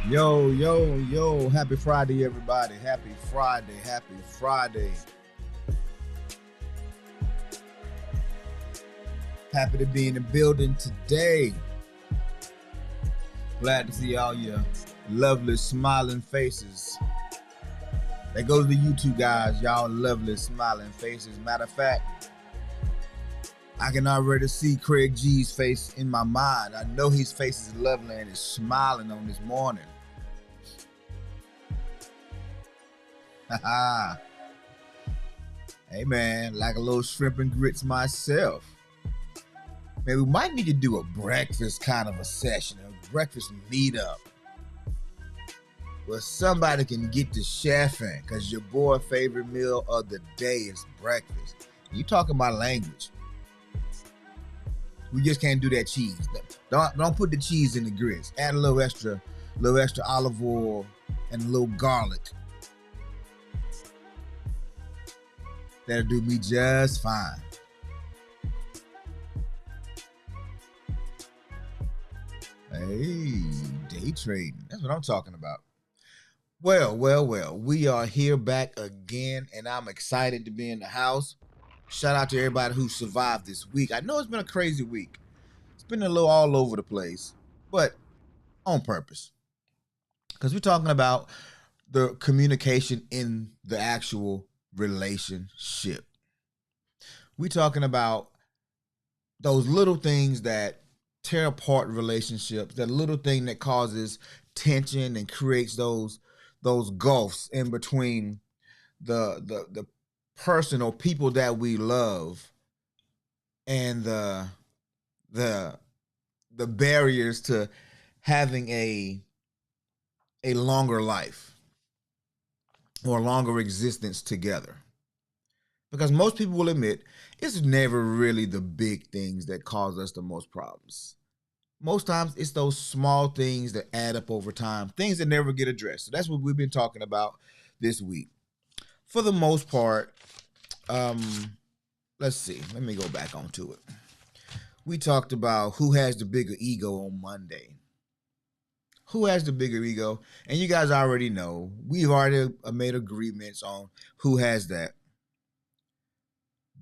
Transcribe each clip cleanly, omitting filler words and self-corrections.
Yo, yo, yo, happy Friday, everybody. Happy Friday, happy Friday. Happy to be in the building today. Glad to see all your lovely smiling faces. That goes to you two guys, y'all lovely smiling faces. Matter of fact, I can already see Craig G's face in my mind. I know his face is lovely and is smiling on this morning. Hey man, like a little shrimp and grits myself. Man, we might need to do a breakfast kind of a session, a breakfast meetup, where somebody can get to chefing, because your boy's favorite meal of the day is breakfast. You talking my language. We just can't do that cheese. Don't put the cheese in the grits. Add a little extra olive oil and a little garlic. That'll do me just fine. Hey, day trading. That's what I'm talking about. Well. We are here back again, and I'm excited to be in the house. Shout out to everybody who survived this week. I know it's been a crazy week. It's been a little all over the place, but on purpose. Because we're talking about the communication in the actual relationship. We're talking about those little things that tear apart relationships, that little thing that causes tension and creates those gulfs in between the person or people that we love and the barriers to having a longer life or longer existence together. Because most people will admit it's never really the big things that cause us the most problems. Most times it's those small things that add up over time, things that never get addressed. So that's what we've been talking about this week. For the most part, let's see. Let me go back onto it. We talked about who has the bigger ego on Monday. Who has the bigger ego? And you guys already know. We've already made agreements on who has that.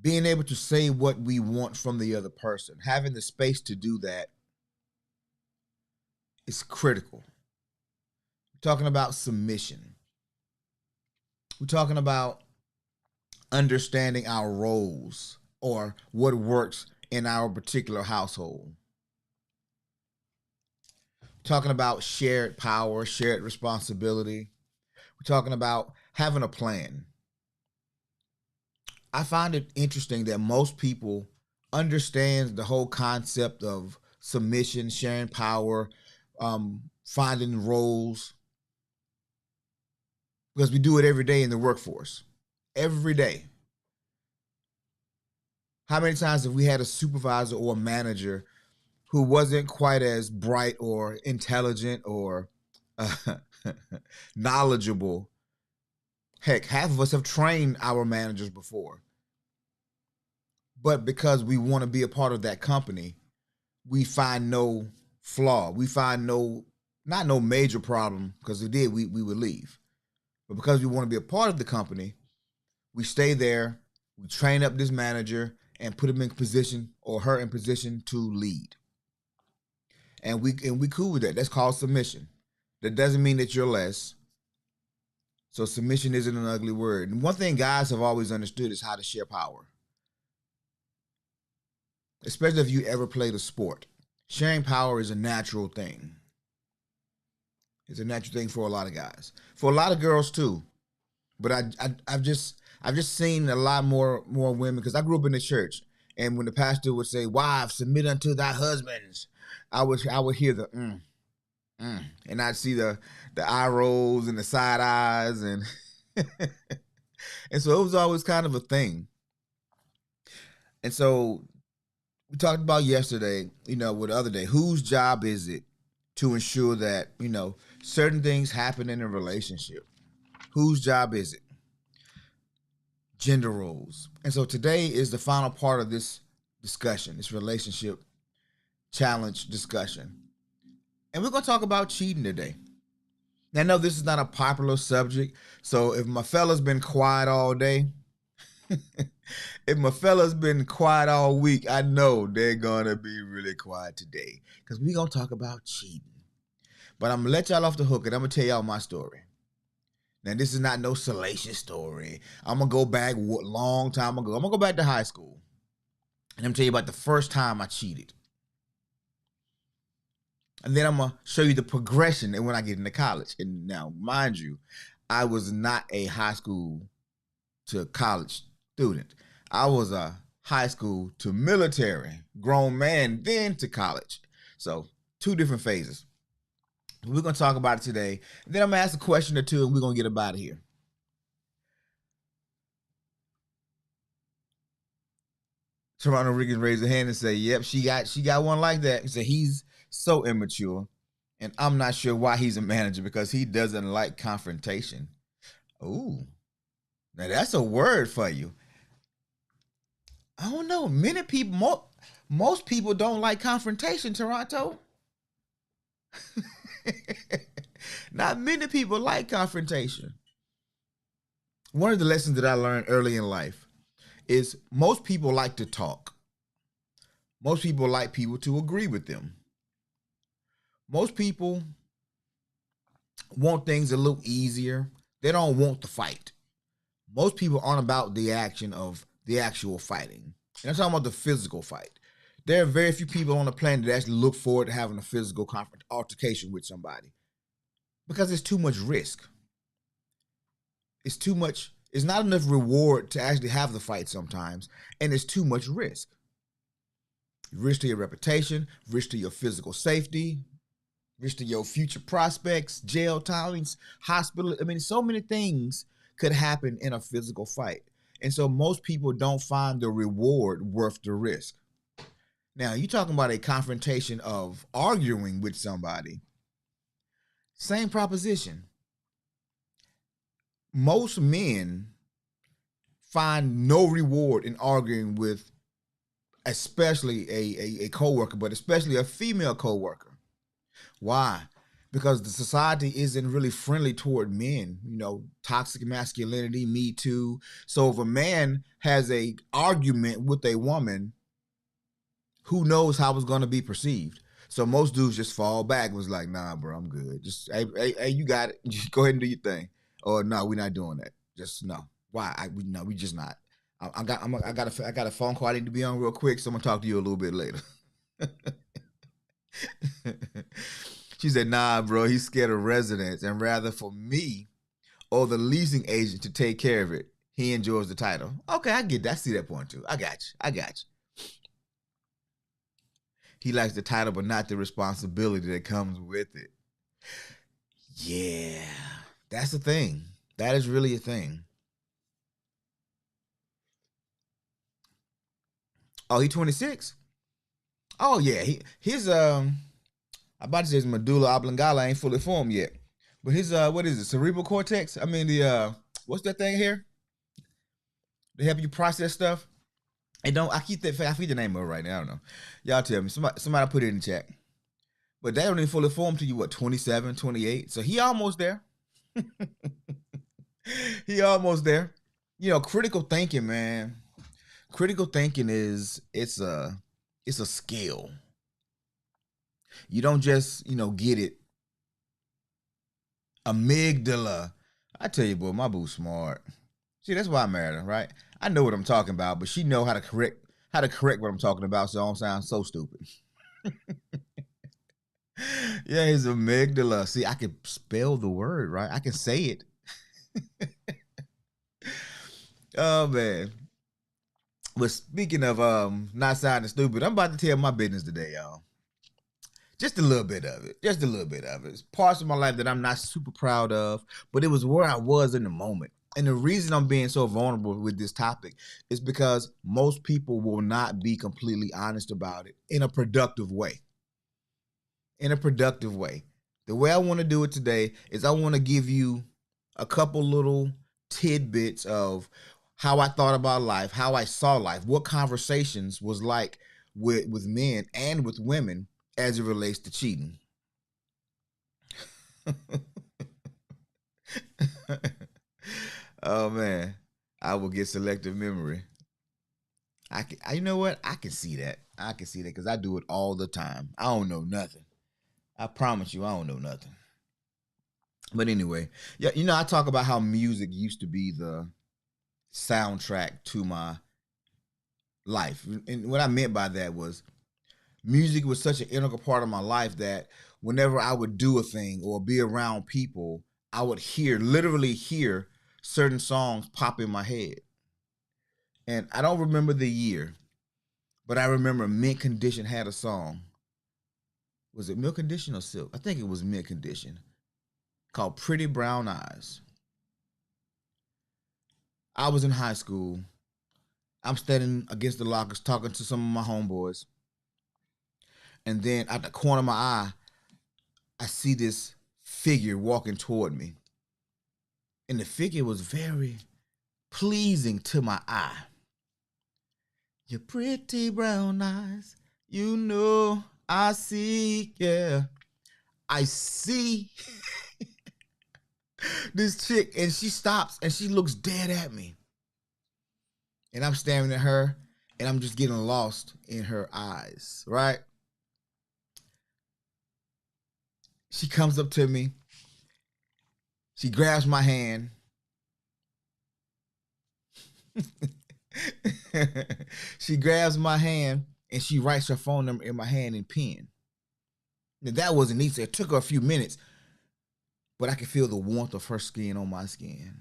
Being able to say what we want from the other person, having the space to do that is critical. We're talking about submission. We're talking about understanding our roles or what works in our particular household. Talking about shared power, shared responsibility. We're talking about having a plan. I find it interesting that most people understand the whole concept of submission, sharing power, finding roles, because we do it every day in the workforce. Every day. How many times have we had a supervisor or a manager who wasn't quite as bright or intelligent or knowledgeable? Heck, half of us have trained our managers before. But because we want to be a part of that company, we find no flaw. We find not no major problem, because if we did, we would leave. But because we want to be a part of the company, we stay there, we train up this manager and put him in position or her in position to lead. And we cool with that. That's called submission. That doesn't mean that you're less. So submission isn't an ugly word. And one thing guys have always understood is how to share power. Especially if you ever played a sport. Sharing power is a natural thing. It's a natural thing for a lot of guys. For a lot of girls too. But I've just seen a lot more women, because I grew up in the church, and when the pastor would say, "Wives, submit unto thy husbands," I would hear the And I'd see the eye rolls and the side eyes, and and so it was always kind of a thing. And so we talked about yesterday, with the other day, whose job is it to ensure that, certain things happen in a relationship? Whose job is it? Gender roles. And so today is the final part of this discussion, this relationship challenge discussion. And we're going to talk about cheating today. Now, I know this is not a popular subject, so if my fella's been quiet all day, if my fella's been quiet all week, I know they're going to be really quiet today because we're going to talk about cheating. But I'm going to let y'all off the hook, and I'm going to tell y'all my story. Now, this is not no salacious story. I'm going to go back a long time ago. I'm going to go back to high school, and I'm going to tell you about the first time I cheated. And then I'm going to show you the progression and when I get into college. And now, mind you, I was not a high school to college student. I was a high school to military, grown man, then to college. So 2 different phases. We're going to talk about it today. Then I'm going to ask a question or 2, and we're going to get up out of here. Toronto Riggins raised a hand and say, yep, she got one like that. He said he's so immature, and I'm not sure why he's a manager because he doesn't like confrontation. Ooh, now that's a word for you. I don't know. Many people, most people don't like confrontation, Toronto. Not many people like confrontation. One of the lessons that I learned early in life is most people like to talk. Most people like people to agree with them. Most people want things a little easier. They don't want the fight. Most people aren't about the action of the actual fighting. And I'm talking about the physical fight. There are very few people on the planet that actually look forward to having a physical altercation with somebody because it's too much risk. It's too much. It's not enough reward to actually have the fight sometimes, and it's too much risk. Risk to your reputation, risk to your physical safety, risk to your future prospects, jail times, hospital. I mean, so many things could happen in a physical fight. And so most people don't find the reward worth the risk. Now, you're talking about a confrontation of arguing with somebody. Same proposition. Most men find no reward in arguing with especially a coworker, but especially a female coworker. Why? Because the society isn't really friendly toward men, toxic masculinity, Me Too. So if a man has a argument with a woman, who knows how it's going to be perceived? So most dudes just fall back and was like, nah, bro, I'm good. Just, hey, you got it. Just go ahead and do your thing. Or no, we're not doing that. Just no. Why? We just not. I got a phone call I need to be on real quick, so I'm gonna talk to you a little bit later. She said, nah, bro, he's scared of residents, and rather for me or the leasing agent to take care of it. He enjoys the title. Okay, I get that. I see that point too. I got you. He likes the title, but not the responsibility that comes with it. Yeah, that's the thing. That is really a thing. Oh, he 26? Oh yeah, his I'm about to say his medulla oblongata ain't fully formed yet. But his what is it? Cerebral cortex? I mean the what's that thing here? They help you process stuff. And don't I forget the name of it right now. I don't know. Y'all tell me. Somebody put it in the chat. But that don't even fully form to you, what, 27, 28? So he almost there. He almost there. Critical thinking, man. Critical thinking it's a skill. You don't just, get it. Amygdala. I tell you, boy, my boo's smart. See, that's why I married her, right? I know what I'm talking about, but she know how to correct what I'm talking about, so I don't sound so stupid. Yeah, his amygdala. See, I can spell the word, right? I can say it. Oh man. But speaking of not sounding stupid, I'm about to tell my business today, y'all. Just a little bit of it. Just a little bit of it. It's parts of my life that I'm not super proud of, but it was where I was in the moment. And the reason I'm being so vulnerable with this topic is because most people will not be completely honest about it in a productive way. In a productive way. The way I want to do it today is I want to give you a couple little tidbits of how I thought about life, how I saw life, what conversations was like with men and with women as it relates to cheating. Oh man, I will get selective memory. You know what? I can see that. I can see that because I do it all the time. I don't know nothing. I promise you, I don't know nothing. But anyway, yeah, I talk about how music used to be the soundtrack to my life, and what I meant by that was music was such an integral part of my life that whenever I would do a thing or be around people, I would literally hear certain songs pop in my head. And I don't remember the year, but I remember Mint Condition had a song. Was it Milk Condition or Silk? I think it was Mint Condition, called Pretty Brown Eyes. I was in high school. I'm standing against the lockers talking to some of my homeboys. And then at the corner of my eye, I see this figure walking toward me. And the figure was very pleasing to my eye. Your pretty brown eyes, I see, yeah. I see this chick, and she stops and she looks dead at me. And I'm staring at her, and I'm just getting lost in her eyes, right? She comes up to me. She grabs my hand. She grabs my hand and she writes her phone number in my hand in pen. Now, that wasn't easy. It took her a few minutes, but I could feel the warmth of her skin on my skin,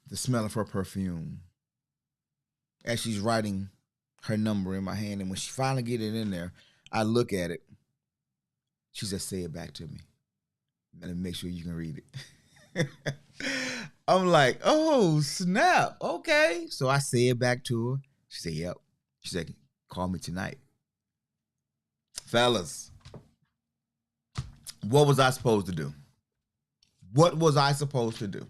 the smell of her perfume as she's writing her number in my hand. And when she finally get it in there, I look at it. She said, "Say it back to me. Let me make sure you can read it." I'm like, "Oh, snap. Okay." So I say it back to her. She said, "Yep." She said, "Call me tonight." Fellas, what was I supposed to do? What was I supposed to do?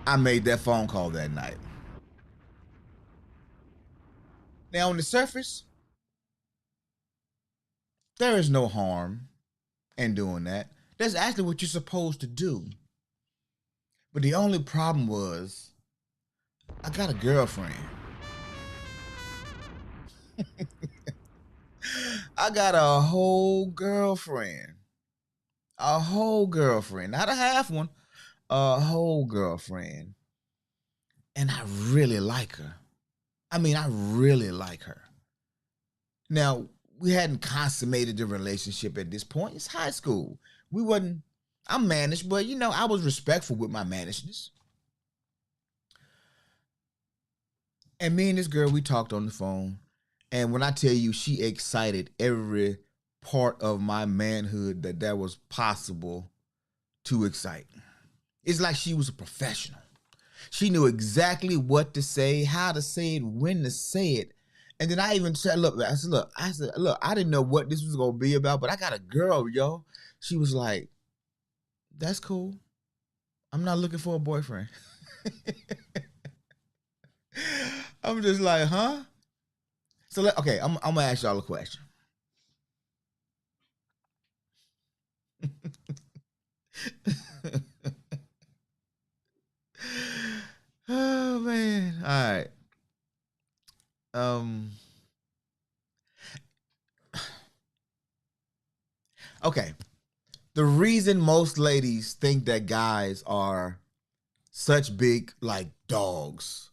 I made that phone call that night. Now, on the surface, there is no harm in doing that. That's actually what you're supposed to do. But the only problem was, I got a girlfriend. I got a whole girlfriend. A whole girlfriend. Not a half one. A whole girlfriend. And I really like her. I mean, I really like her. Now, we hadn't consummated the relationship at this point. It's high school. I'm managed, but I was respectful with my managedness. And me and this girl, we talked on the phone. And when I tell you, she excited every part of my manhood that was possible to excite. It's like she was a professional. She knew exactly what to say, how to say it, when to say it. And then I even said, look, I didn't know what this was going to be about, but I got a girl, yo. She was like, "That's cool. I'm not looking for a boyfriend." I'm just like, huh? So, okay, I'm going to ask y'all a question. Oh, man. All right. Okay. The reason most ladies think that guys are such big, like, dogs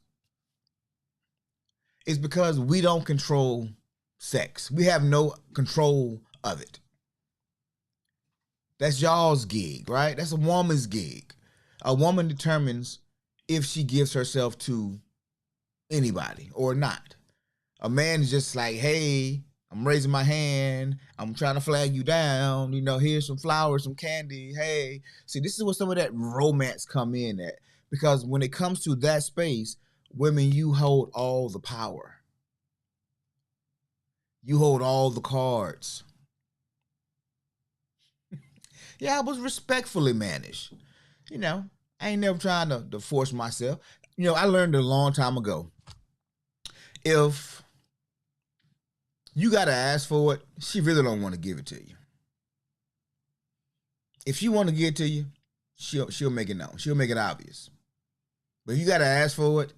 is because we don't control sex. We have no control of it. That's y'all's gig, right? That's a woman's gig. A woman determines if she gives herself to anybody or not. A man is just like, hey, I'm raising my hand. I'm trying to flag you down. Here's some flowers, some candy. Hey, see, this is where some of that romance come in at. Because when it comes to that space, women, you hold all the power. You hold all the cards. Yeah, I was respectfully managed. I ain't never trying to force myself. I learned a long time ago. If you got to ask for it, she really don't want to give it to you. If she want to give it to you, she'll make it known. She'll make it obvious. But if you got to ask for it,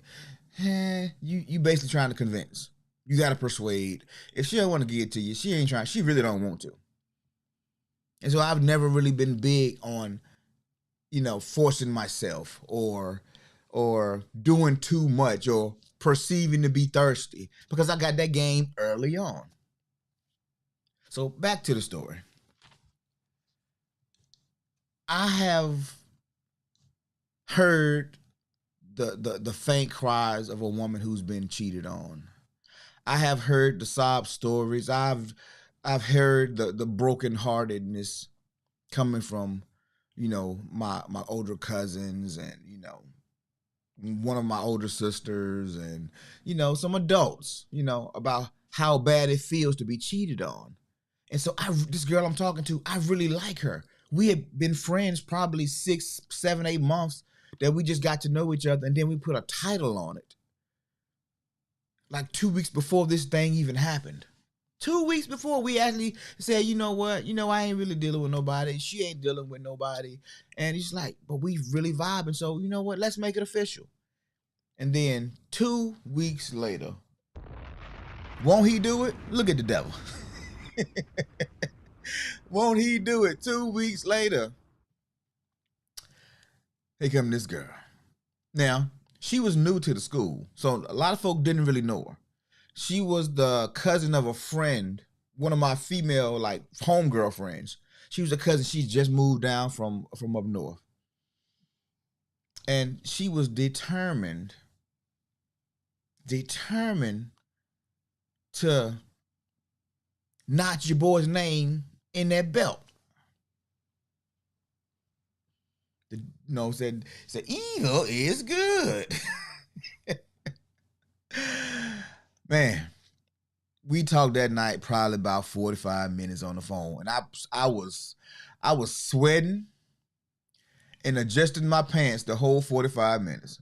you basically trying to convince. You got to persuade. If she don't want to give it to you, she ain't trying. She really don't want to. And so I've never really been big on, forcing myself or doing too much or perceiving to be thirsty, because I got that game early on. So back to the story. I have heard the faint cries of a woman who's been cheated on. I have heard the sob stories. I've heard the brokenheartedness coming from, my older cousins and, one of my older sisters and, some adults, about how bad it feels to be cheated on. And so this girl I'm talking to, I really like her. We had been friends probably 6, 7, 8 months that we just got to know each other. And then we put a title on it. Like 2 weeks before this thing even happened. 2 weeks before, we actually said, you know what? I ain't really dealing with nobody. She ain't dealing with nobody. And he's like, but we really vibing. So you know what? Let's make it official. And then 2 weeks later, won't he do it? Look at the devil. Won't he do it? 2 weeks later, here come this girl. Now, she was new to the school, so a lot of folk didn't really know her. She was the cousin of a friend, one of my female, homegirl friends. She was a cousin. She just moved down from up north. And she was determined to notch your boy's name in that belt. Said evil is good. Man, we talked that night probably about 45 minutes on the phone, and I was sweating and adjusting my pants the whole 45 minutes.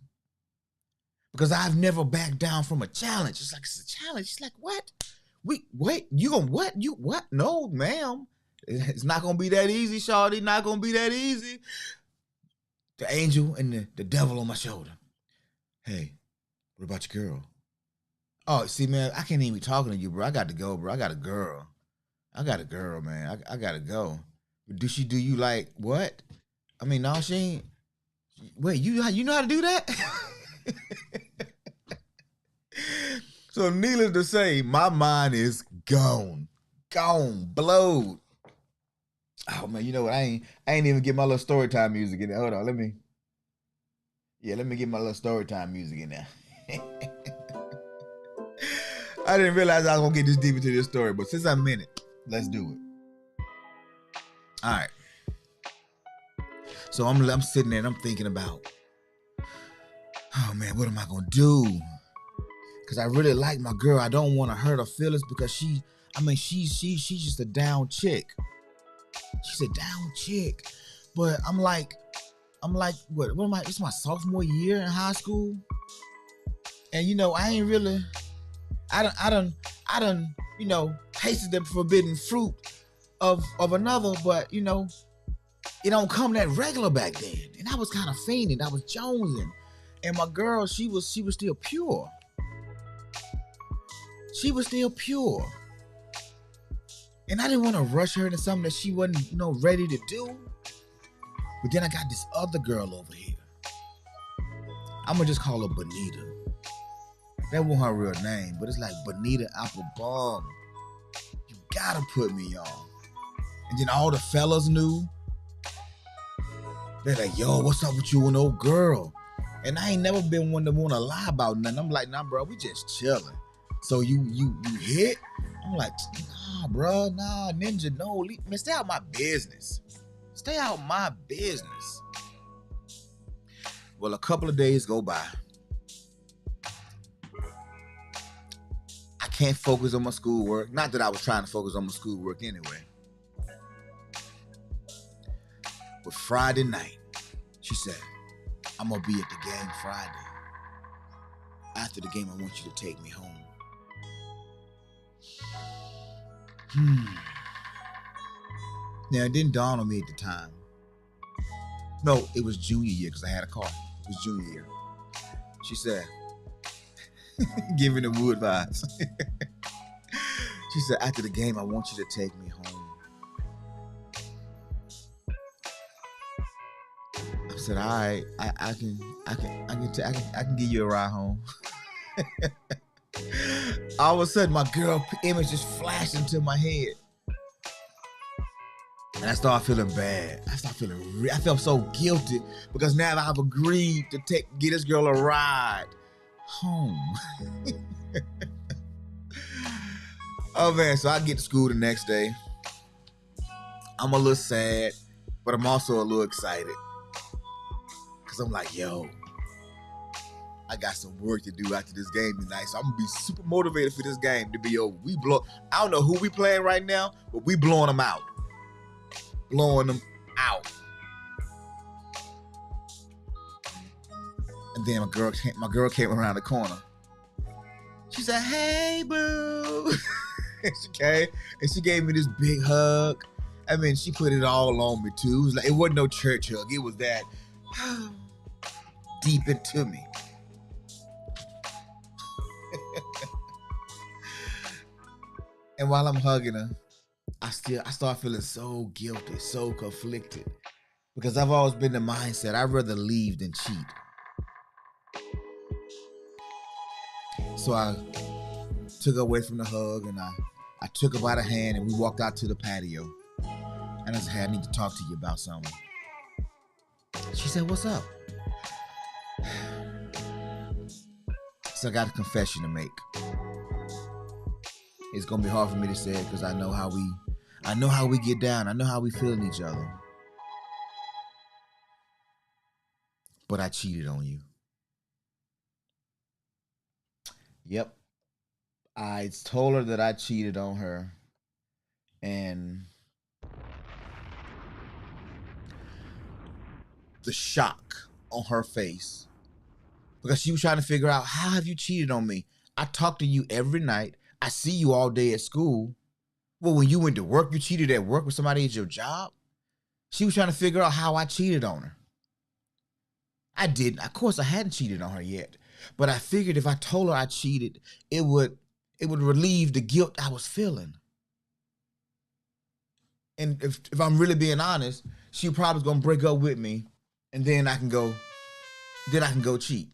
Because I've never backed down from a challenge. It's a challenge. She's like, what? Wait, you gonna what? You what? No, ma'am. It's not gonna be that easy, shawty. Not gonna be that easy. The angel and the devil on my shoulder. Hey, what about your girl? Oh, see, man, I can't even be talking to you, bro. I got to go, bro. I got a girl, man. I got to go. Do she do you like what? I mean, no, she ain't. Wait, you know how to do that? So needless to say, my mind is gone, blowed. Oh man, you know what? I ain't even get my little Storytime music in there. Hold on, let me get my little Storytime music in there. I didn't realize I was gonna get this deep into this story, but since I'm in it, let's do it. All right. So I'm sitting there and I'm thinking about, oh man, what am I gonna do? Because I really like my girl. I don't want to hurt her feelings because she's just a down chick. She's a down chick. But I'm like, what am I? It's my sophomore year in high school. And I ain't really, I done, tasted the forbidden fruit of another, but it don't come that regular back then. And I was kind of fiending. I was jonesing. And my girl, she was still pure. She was still pure. And I didn't want to rush her into something that she wasn't, ready to do. But then I got this other girl over here. I'm going to just call her Bonita. That wasn't her real name, but it's like Bonita Applebum. You gotta put me on. And then all the fellas knew. They're like, yo, what's up with you and old girl? And I ain't never been one to want to lie about nothing. I'm like, nah, bro, we just chilling. So you hit? I'm like, nah, bro, nah, ninja, no, man, stay out my business. Stay out my business. Well, a couple of days go by. I can't focus on my schoolwork. Not that I was trying to focus on my schoolwork anyway. But Friday night, she said, I'm going to be at the game Friday. After the game, I want you to take me home. Now, it didn't dawn on me at the time. No, it was junior year because I had a car. It was junior year. She said, giving the wood vibes. She said, after the game, I want you to take me home. I said, all right, I can give you a ride home. All of a sudden, my girl image just flashed into my head. And I started feeling bad. I felt so guilty because now I've agreed to get this girl a ride home. Oh man, so I get to school the next day. I'm a little sad, but I'm also a little excited. Cause I'm like, yo, I got some work to do after this game tonight. So I'm gonna be super motivated for this game to be over. I don't know who we playing right now, but we blowing them out. Blowing them out. And then my girl came around the corner. She said, hey, boo. She came and she gave me this big hug. I mean, she put it all on me too. It wasn't no church hug. It was that deep into me. And while I'm hugging her, I start feeling so guilty, so conflicted. Because I've always been the mindset, I'd rather leave than cheat. So I took her away from the hug and I took her by the hand and we walked out to the patio. And I said, I need to talk to you about something. She said, what's up? So I got a confession to make. It's gonna be hard for me to say it because I know how we get down. I know how we feel in each other. But I cheated on you. Yep. I told her that I cheated on her. And the shock on her face. Because she was trying to figure out, how have you cheated on me? I talk to you every night. I see you all day at school. Well, when you went to work, you cheated at work with somebody at your job? She was trying to figure out how I cheated on her. I didn't. Of course, I hadn't cheated on her yet. But I figured if I told her I cheated, it would relieve the guilt I was feeling. And if I'm really being honest, she probably was going to break up with me, and then I can go cheat.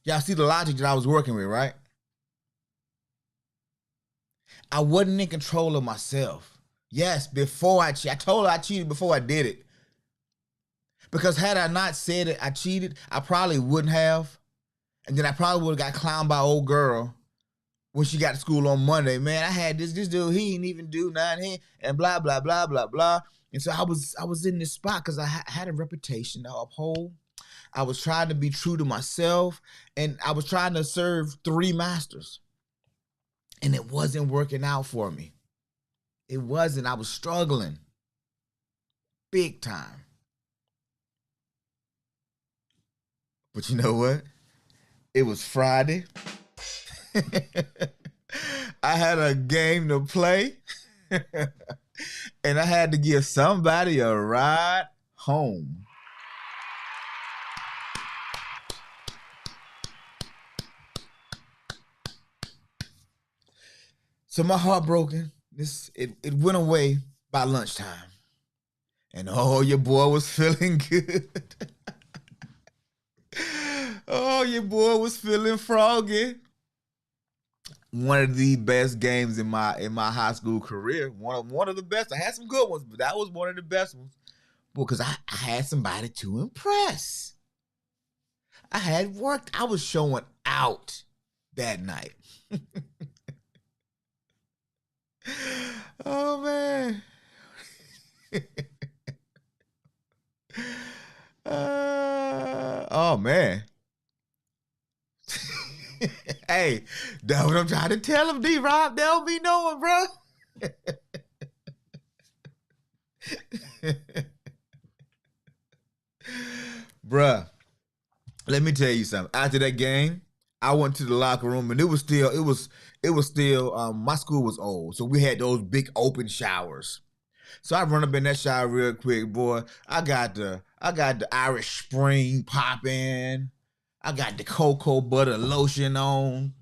Y'all see the logic that I was working with, right? I wasn't in control of myself. Yes, before I told her I cheated before I did it. Because had I not said it, I cheated, I probably wouldn't have. And then I probably would have got clowned by old girl when she got to school on Monday. Man, I had this dude, he didn't even do nothing, and blah, blah, blah, blah, blah. And so I was in this spot because I had a reputation to uphold. I was trying to be true to myself, and I was trying to serve 3 masters. And it wasn't working out for me. It wasn't. I was struggling. Big time. But you know what? It was Friday. I had a game to play. And I had to give somebody a ride home. So my heart broken. It went away by lunchtime. And oh, your boy was feeling good. Oh, your boy was feeling froggy. One of the best games in my high school career. One of the best. I had some good ones, but that was one of the best ones. Because I had somebody to impress. I had worked. I was showing out that night. Oh man. Oh man. Hey, that's what I'm trying to tell him, D-Rob. They'll be knowing, bro. Bruh, let me tell you something. After that game, I went to the locker room and it was still my school was old. So we had those big open showers. So I run up in that shower real quick, boy. I got the Irish Spring popping. I got the cocoa butter lotion on.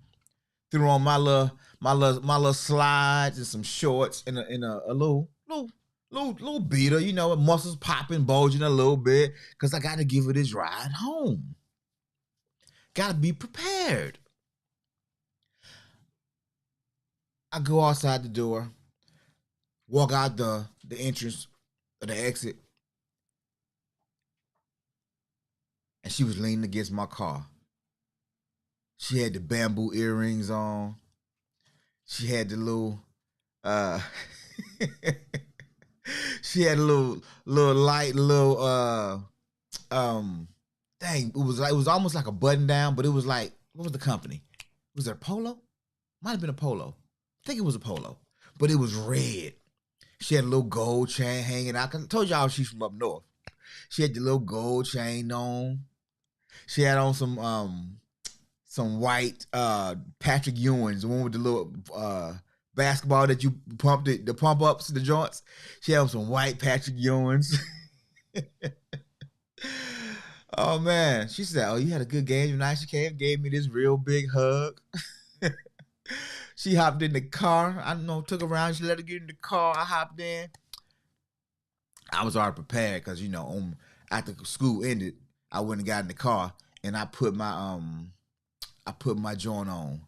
Threw on my little slides and some shorts and a little beater, muscles popping, bulging a little bit, cause I gotta give it this ride home. Gotta be prepared. I go outside the door, walk out the entrance or the exit, and she was leaning against my car. She had the bamboo earrings on. She had the little uh she had a little light little dang, it was almost like a button down, but it was like, what was the company? Was it a polo? Might have been a polo. I think it was a polo. But it was red. She had a little gold chain hanging out. 'Cause I told y'all she's from up north. She had the little gold chain on. She had on some white Patrick Ewing's, the one with the little basketball that you pumped it, the pump ups, the joints. She had on some white Patrick Ewing's. Oh man, she said, "Oh, you had a good game tonight." She came, gave me this real big hug. She hopped in the car. I don't know, took her around. She let her get in the car. I hopped in. I was already prepared because after school ended, I went and got in the car and I put my joint on.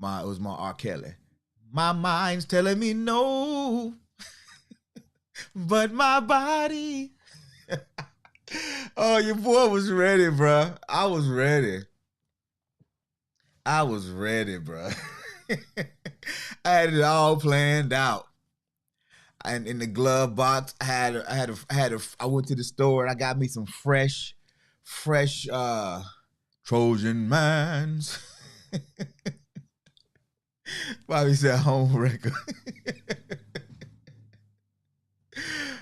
It was my R. Kelly. My mind's telling me no, but my body. Oh, your boy was ready, bro. I was ready. I was ready, bro. I had it all planned out. And in the glove box, I went to the store and I got me some fresh Trojan mines. Bobby said home record.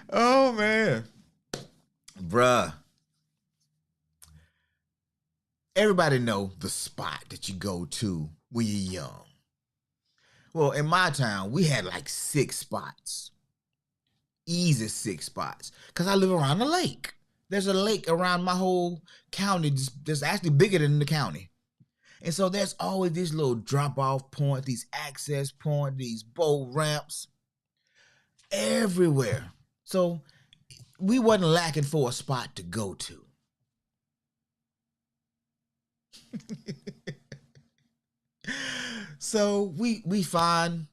Oh man. Bruh. Everybody know the spot that you go to when you're young. Well, in my town, we had like 6 spots. Easy 6 spots. Because I live around the lake. There's a lake around my whole county that's actually bigger than the county. And so there's always these little drop-off points, these access points, these boat ramps everywhere. So we wasn't lacking for a spot to go to. So we find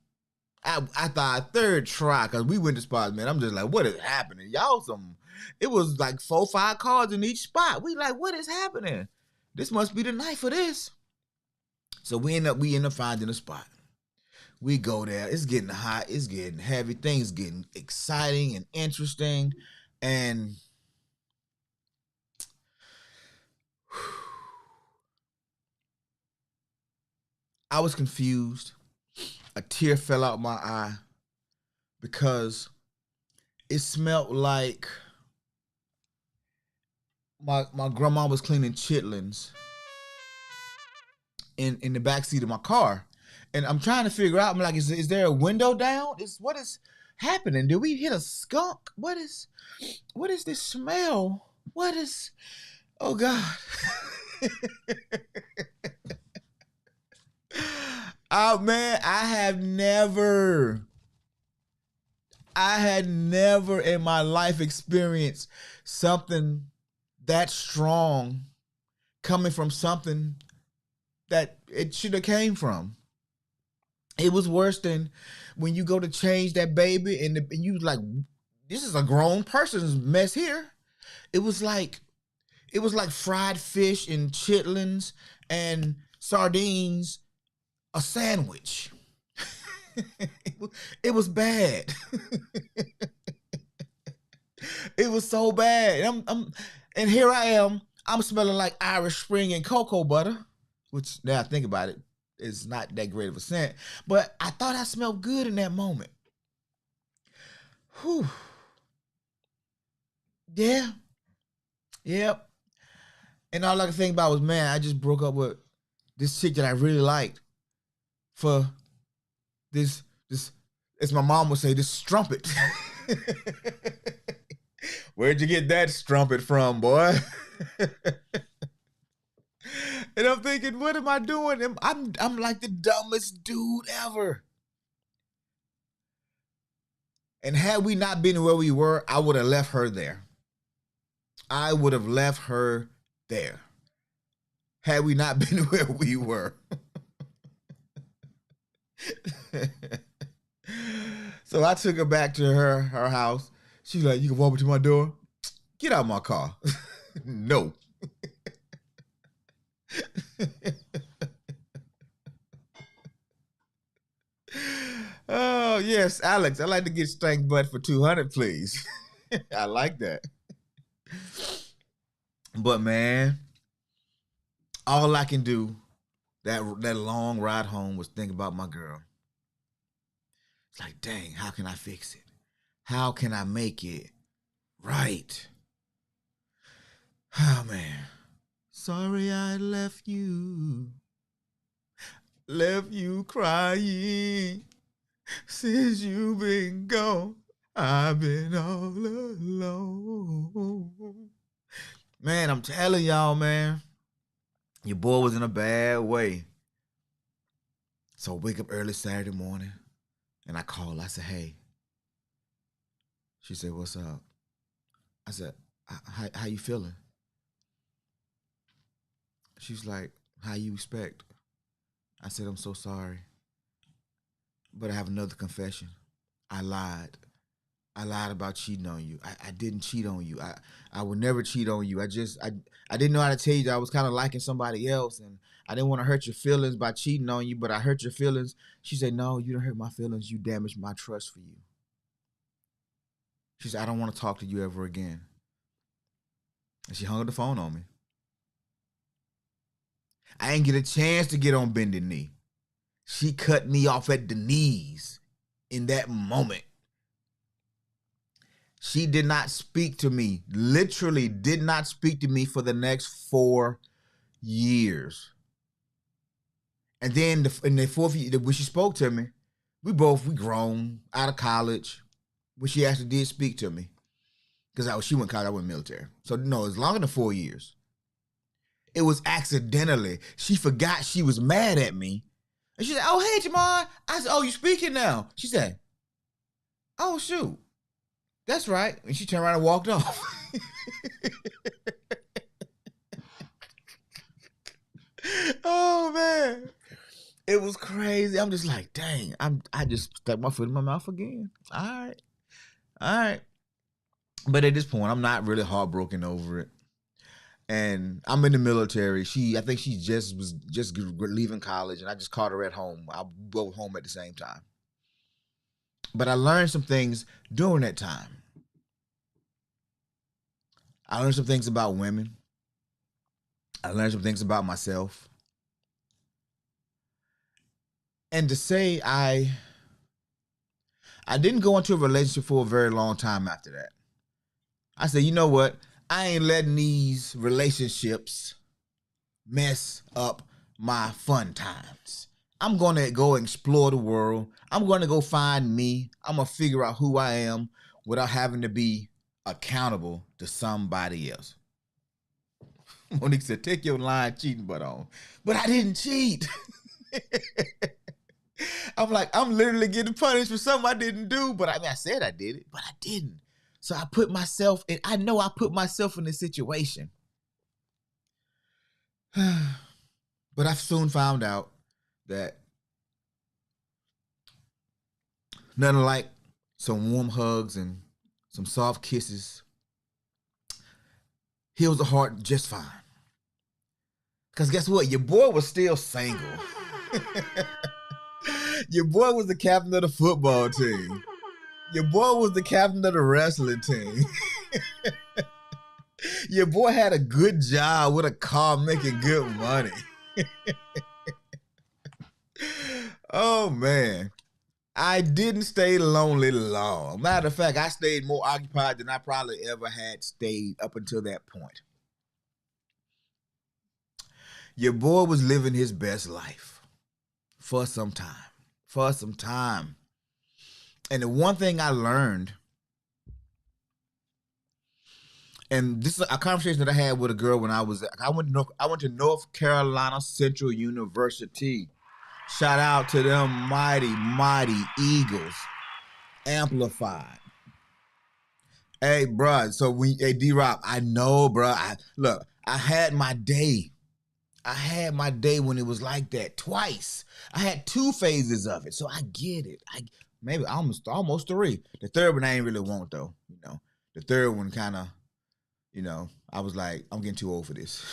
after our 3rd try, because we went to spots, man, I'm just like, what is happening? It was like 4, 5 cars in each spot. We like, what is happening? This must be the night for this. So we end up finding a spot. We go there. It's getting hot. It's getting heavy. Things getting exciting and interesting. And I was confused. A tear fell out my eye because it smelled like my grandma was cleaning chitlins in the backseat of my car. And I'm trying to figure out, I'm like, is there a window down? What is happening? Did we hit a skunk? What is this smell? Oh God. Oh man, I had never in my life experienced something that strong coming from something that it should have came from. It was worse than when you go to change that baby and you like, this is a grown person's mess here. It was like It was like fried fish and chitlins and sardines, a sandwich. It was bad. It was so bad. And here I am. I'm smelling like Irish Spring and cocoa butter, which now I think about it, is not that great of a scent. But I thought I smelled good in that moment. Whew. Yeah. Yep. And all I could think about was, man, I just broke up with this chick that I really liked for this, as my mom would say, this strumpet. Where'd you get that strumpet from, boy? And I'm thinking, what am I doing? I'm like the dumbest dude ever. And had we not been where we were, I would have left her there. I would have left her there. Had we not been where we were. So I took her back to her house. She's like, you can walk up to my door? Get out of my car. No. Oh, yes, Alex, I'd like to get stank butt for 200, please. I like that. But man, all I can do that long ride home was think about my girl. It's like, dang, how can I fix it? How can I make it right? Oh man. Sorry I left you crying. Since you've been gone, I've been all alone. Man, I'm telling y'all, man, your boy was in a bad way. So I wake up early Saturday morning and I call. I said, hey. She said, what's up? I said, how you feeling? She's like, how you expect? I said, I'm so sorry. But I have another confession. I lied. I lied about cheating on you. I didn't cheat on you. I would never cheat on you. I didn't know how to tell you that I was kind of liking somebody else, and I didn't want to hurt your feelings by cheating on you, but I hurt your feelings. She said, no, you don't hurt my feelings. You damaged my trust for you. She said, I don't want to talk to you ever again. And she hung up the phone on me. I didn't get a chance to get on bended knee. She cut me off at the knees in that moment. She did not speak to me, literally did not speak to me for the next 4 years. And then in the fourth year, when she spoke to me, we grown, out of college, when she actually did speak to me. Because she went college, I went military. So no, it's longer than 4 years. It was accidentally. She forgot she was mad at me. And she said, oh, hey, Jamar. I said, oh, you speaking now? She said, oh, shoot. That's right. And she turned around and walked off. Oh, man. It was crazy. I'm just like, dang. I just stuck my foot in my mouth again. All right. All right. But at this point, I'm not really heartbroken over it. And I'm in the military. I think she was just leaving college, and I just caught her at home. I'll go home at the same time. But I learned some things during that time. I learned some things about women. I learned some things about myself. And to say I didn't go into a relationship for a very long time after that. I said, you know what? I ain't letting these relationships mess up my fun times. I'm going to go explore the world. I'm going to go find me. I'm going to figure out who I am without having to be accountable to somebody else. Monique said, take your lying cheating butt on. But I didn't cheat. I'm like, I'm literally getting punished for something I didn't do. But I said I did it, but I didn't. So I put myself in, I know I put myself in this situation. But I soon found out that nothing like some warm hugs and some soft kisses heals the heart just fine. Because guess what? Your boy was still single. Your boy was the captain of the football team. Your boy was the captain of the wrestling team. Your boy had a good job with a car making good money. Oh, man. I didn't stay lonely long. Matter of fact, I stayed more occupied than I probably ever had stayed up until that point. Your boy was living his best life for some time. For some time. And the one thing I learned, and this is a conversation that I had with a girl when I went to North Carolina Central University. Shout out to them mighty, mighty Eagles. Amplified. Hey, bruh. So hey, D-Rock, I know, bruh. Look, I had my day. I had my day when it was like that twice. I had 2 phases of it, so I get it. Maybe almost 3. The third one I ain't really want though. The third one kind of, I was like, I'm getting too old for this.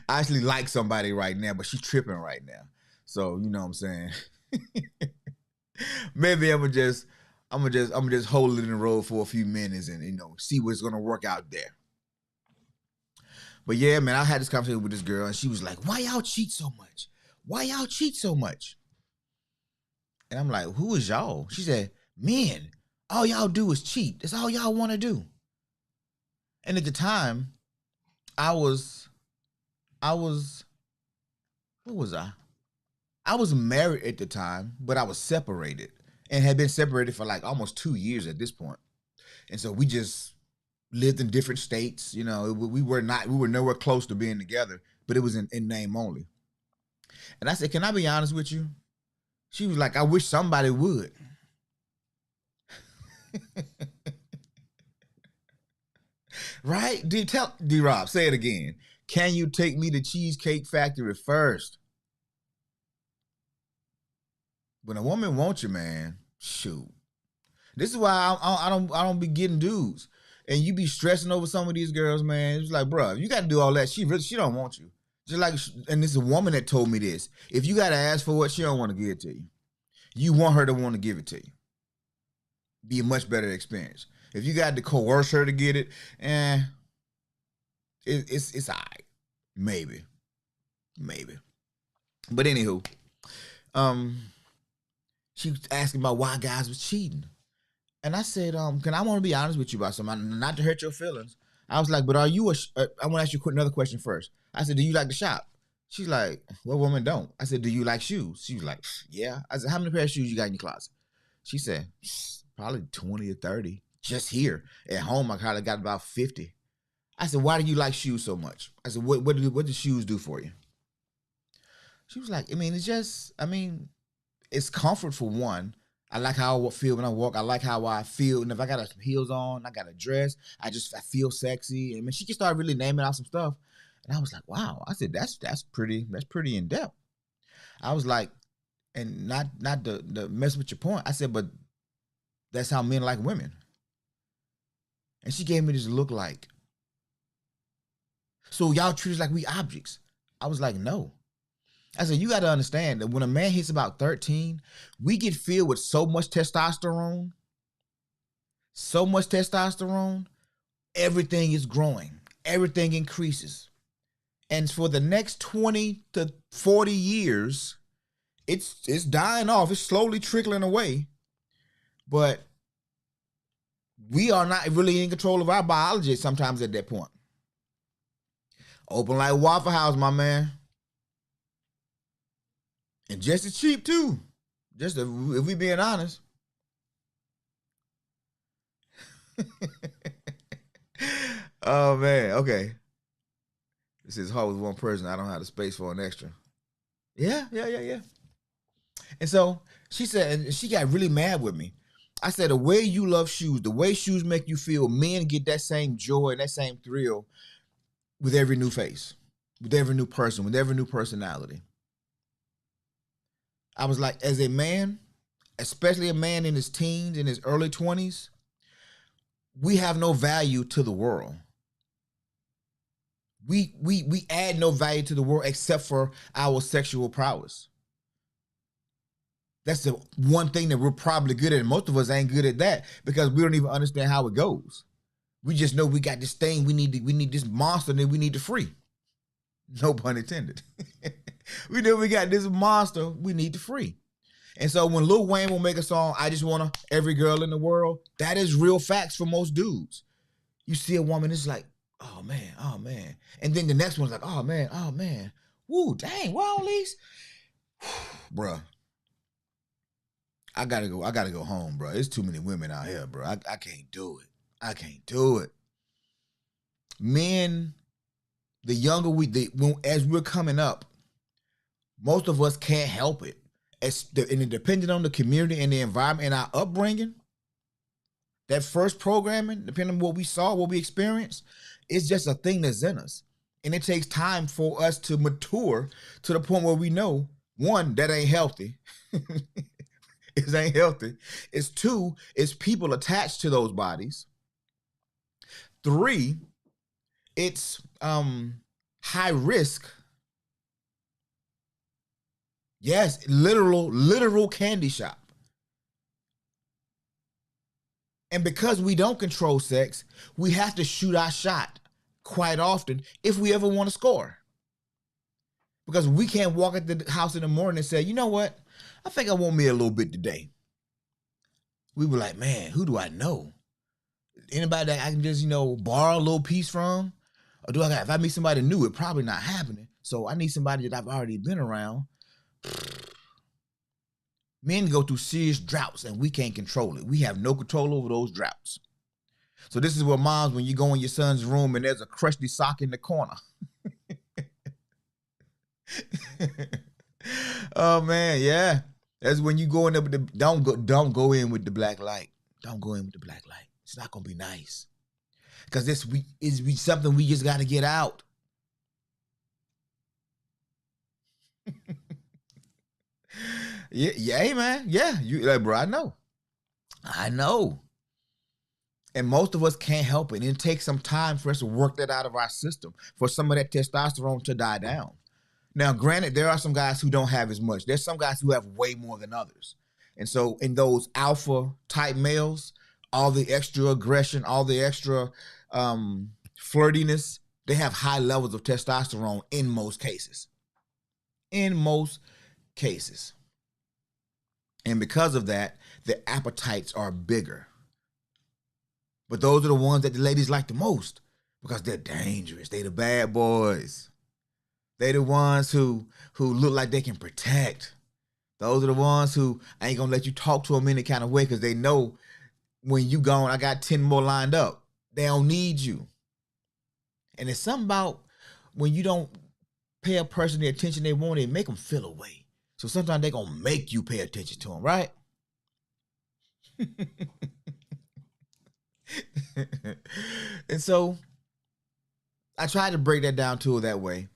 I actually like somebody right now, but she's tripping right now. So you know what I'm saying. Maybe I'm gonna just hold it in the road for a few minutes and see what's gonna work out there. But yeah, man, I had this conversation with this girl, and she was like, "Why y'all cheat so much? Why y'all cheat so much?" And I'm like, "Who is y'all?" She said, "Men, all y'all do is cheat. That's all y'all want to do." And at the time, I was, what was I? I was married at the time, but I was separated and had been separated for like almost 2 years at this point. And so we just lived in different states. We were nowhere close to being together, but it was in name only. And I said, "Can I be honest with you?" She was like, "I wish somebody would." Right? D-Rob, say it again. Can you take me to Cheesecake Factory first? When a woman wants you, man, shoot. This is why I don't be getting dudes. And you be stressing over some of these girls, man. It's like, bro, you got to do all that. She don't want you. Just like, and this is a woman that told me this. If you got to ask for what, she don't want to give it to you. You want her to want to give it to you. Be a much better experience. If you got to coerce her to get it, it's all right. Maybe. But anywho, she was asking about why guys was cheating. And I said, I want to be honest with you about something, not to hurt your feelings. I was like, but are you I want to ask you another question first. I said, do you like to shop? She's like, what woman don't? I said, do you like shoes? She was like, yeah. I said, how many pair of shoes you got in your closet? She said, probably 20 or 30. Just here. At home, I kind of got about 50. I said, why do you like shoes so much? I said, what do shoes do for you? She was like, it's comfort for one. I like how I feel when I walk. I like how I feel. And if I got heels on, I got a dress, I feel sexy. And she can start really naming out some stuff. And I was like, wow. I said, that's pretty in depth. I was like, and not to mess with your point. I said, but that's how men like women. And she gave me this look like, so y'all treat us like we objects. I was like, no. I said, you got to understand that when a man hits about 13, we get filled with so much testosterone, everything is growing. Everything increases. And for the next 20 to 40 years, it's dying off. It's slowly trickling away. But we are not really in control of our biology sometimes at that point. Open like Waffle House, my man. And just as cheap, too. Just if we being honest. Oh, man. Okay. This is hard with one person. I don't have the space for an extra. Yeah. And so she said, and she got really mad with me. I said, the way you love shoes, the way shoes make you feel, men get that same joy and that same thrill with every new face, with every new person, with every new personality. I was like, as a man, especially a man in his teens, in his early 20s, we have no value to the world. We add no value to the world except for our sexual prowess. That's the one thing that we're probably good at. And most of us ain't good at that because we don't even understand how it goes. We just know we got this thing. We need this monster that we need to free. No pun intended. We know we got this monster we need to free. And so when Lil Wayne will make a song, I just want every girl in the world, that is real facts for most dudes. You see a woman, it's like, oh man, oh man. And then the next one's like, oh man, oh man. Woo, dang, well, at least. Bruh. I gotta go home, bro. There's too many women out here, bro. I can't do it. I can't do it. Men, the younger as we're coming up, most of us can't help it. And depending on the community and the environment and our upbringing, that first programming, depending on what we saw, what we experienced, it's just a thing that's in us. And it takes time for us to mature to the point where we know, one, that ain't healthy. It ain't healthy. It's two, it's people attached to those bodies. Three, it's high risk. Yes, literal candy shop. And because we don't control sex, we have to shoot our shot quite often if we ever want to score. Because we can't walk at the house in the morning and say, you know what? I think I want me a little bit today. We were like, man, who do I know? Anybody that I can just, borrow a little piece from? Or if I meet somebody new, it probably not happening. So I need somebody that I've already been around. Men go through serious droughts and we can't control it. We have no control over those droughts. So this is where moms, when you go in your son's room and there's a crusty sock in the corner. Oh man, yeah. That's when you go in there with the don't go in with the black light. Don't go in with the black light. It's not gonna be nice. Because this is something we just gotta get out. Yeah, man. Yeah. You like, bro, I know. And most of us can't help it. And it takes some time for us to work that out of our system, for some of that testosterone to die down. Now, granted, there are some guys who don't have as much. There's some guys who have way more than others. And so in those alpha type males, all the extra aggression, all the extra flirtiness, they have high levels of testosterone in most cases. In most cases. And because of that, the appetites are bigger. But those are the ones that the ladies like the most because they're dangerous. They the bad boys. They the ones who look like they can protect. Those are the ones who ain't gonna let you talk to them any kind of way because they know when you gone, I got 10 more lined up. They don't need you. And it's something about when you don't pay a person the attention they want, it make them feel away. So sometimes they gonna make you pay attention to them, right? And so I tried to break that down to her that way.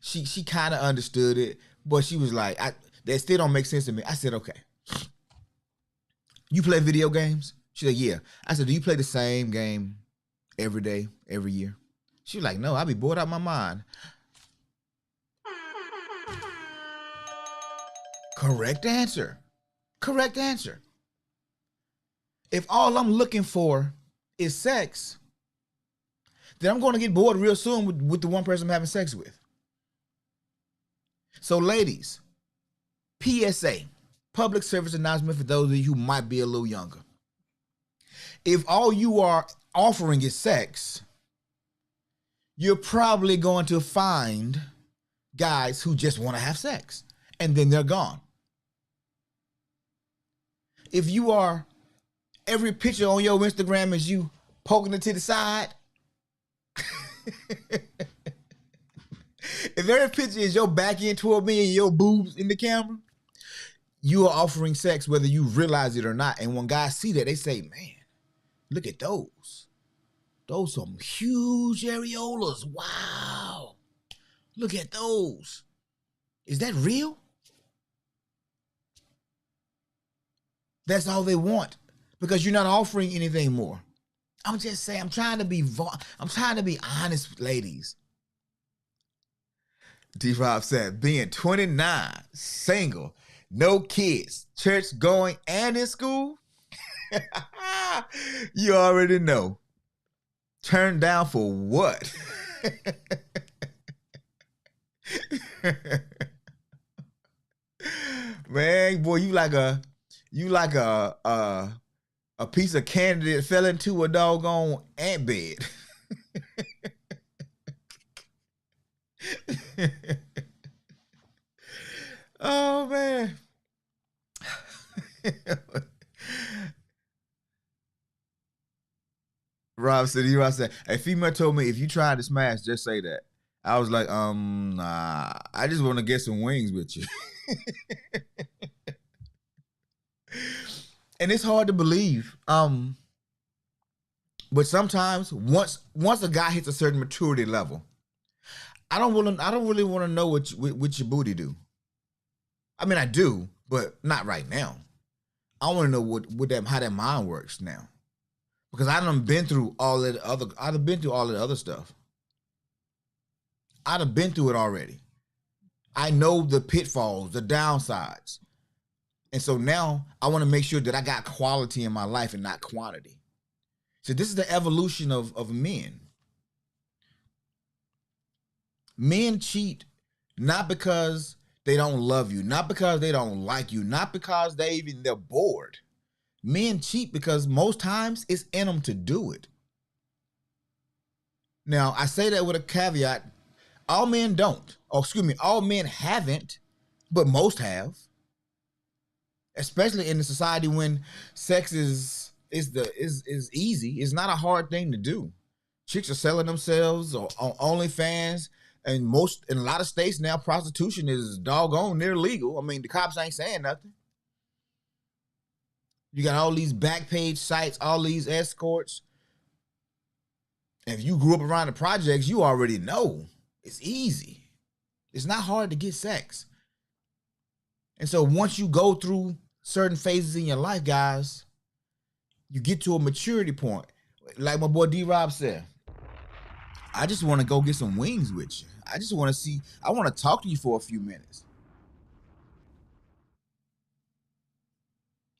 She kind of understood it, but she was like, that still don't make sense to me. I said, okay. You play video games? She said, yeah. I said, do you play the same game every day, every year? She was like, no, I be bored out of my mind. Correct answer. Correct answer. If all I'm looking for is sex, then I'm going to get bored real soon with the one person I'm having sex with. So ladies, PSA, public service announcement for those of you who might be a little younger. If all you are offering is sex, you're probably going to find guys who just want to have sex and then they're gone. If you are, every picture on your Instagram is you poking it to the side. If every picture is your back end toward me and your boobs in the camera, you are offering sex whether you realize it or not. And when guys see that, they say, man, look at those. Those some huge areolas. Wow. Look at those. Is that real? That's all they want because you're not offering anything more. I'm just saying, I'm trying to be honest, ladies. D-Rob said, being 29, single, no kids, church going, and in school. You already know. Turned down for what? Man, boy, you like a piece of candy that fell into a doggone ant bed. Oh man. Rob said, a female told me if you try to smash, just say that. I was like, nah, I just want to get some wings with you. And it's hard to believe. But sometimes once a guy hits a certain maturity level, I don't really want to know what your booty do. I mean, I do, but not right now. I want to know how that mind works now, because I done been through all of the other. I've been through all of the other stuff. I'd have been through it already. I know the pitfalls, the downsides, and so now I want to make sure that I got quality in my life and not quantity. So this is the evolution of men. Men cheat not because they don't love you, not because they don't like you, not because they're bored. Men cheat because most times it's in them to do it. Now, I say that with a caveat. All men don't. Oh, excuse me, all men haven't, but most have. Especially in a society when sex is easy. It's not a hard thing to do. Chicks are selling themselves on OnlyFans. And in a lot of states now, prostitution is doggone near legal. I mean, the cops ain't saying nothing. You got all these back page sites, all these escorts. If you grew up around the projects, you already know it's easy. It's not hard to get sex. And so once you go through certain phases in your life, guys, you get to a maturity point. Like my boy D-Rob said, I just want to go get some wings with you. I just want to see, I want to talk to you for a few minutes.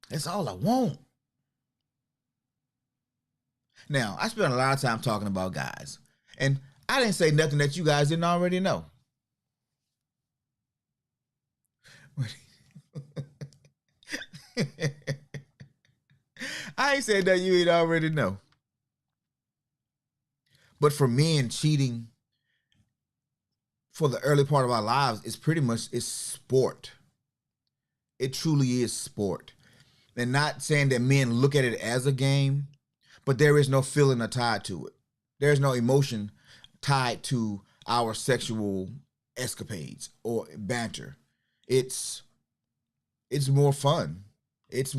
That's all I want. Now, I spent a lot of time talking about guys, and I didn't say nothing that you guys didn't already know. I ain't said that you ain't already know. But for men, cheating for the early part of our lives is pretty much, it's sport. It truly is sport. And not saying that men look at it as a game, but there is no feeling tied to it. There's no emotion tied to our sexual escapades or banter. It's more fun. It's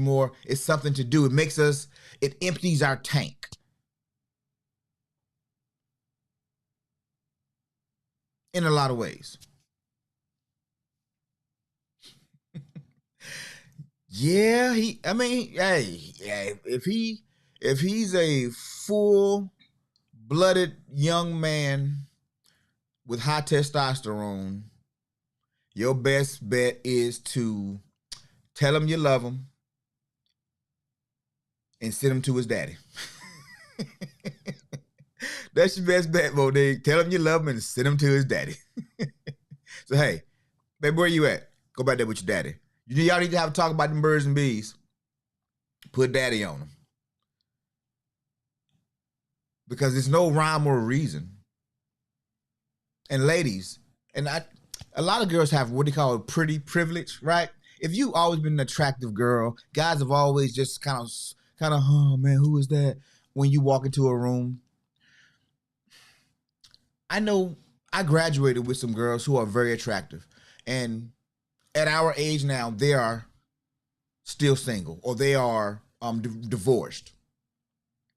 something to do. It empties our tank. In a lot of ways. Yeah, if he's a full-blooded young man with high testosterone, your best bet is to tell him you love him and send him to his daddy. That's your best bet, Monique. Tell him you love him and send him to his daddy. So, hey, baby, where you at? Go back there with your daddy. Y'all need to have a talk about them birds and bees. Put daddy on them. Because there's no rhyme or reason. And ladies, a lot of girls have what they call pretty privilege, right? If you've always been an attractive girl, guys have always just kind of, oh man, who is that? When you walk into a room. I know I graduated with some girls who are very attractive. And at our age now, they are still single, or they are divorced,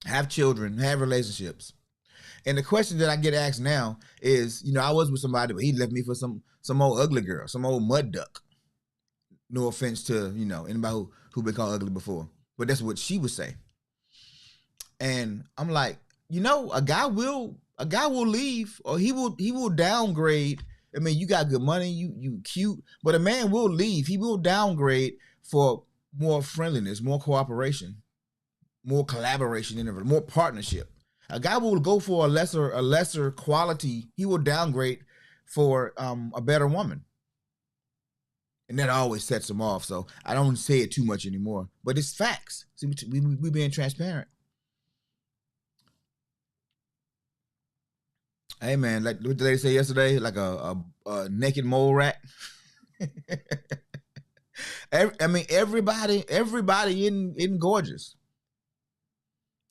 have children, have relationships. And the question that I get asked now is, I was with somebody, but he left me for some old ugly girl, some old mud duck. No offense to, anybody who been called ugly before, but that's what she would say. And I'm like, a guy will leave, or he will downgrade I mean, you got good money, you cute, but a man will leave. He will downgrade for more friendliness, more cooperation, more collaboration, more partnership. A guy will go for a lesser quality. He will downgrade for a better woman, and that always sets him off. So I don't say it too much anymore, but it's facts. See, we being transparent. Hey man, like what did they say yesterday? Like a naked mole rat. I mean, everybody in gorgeous.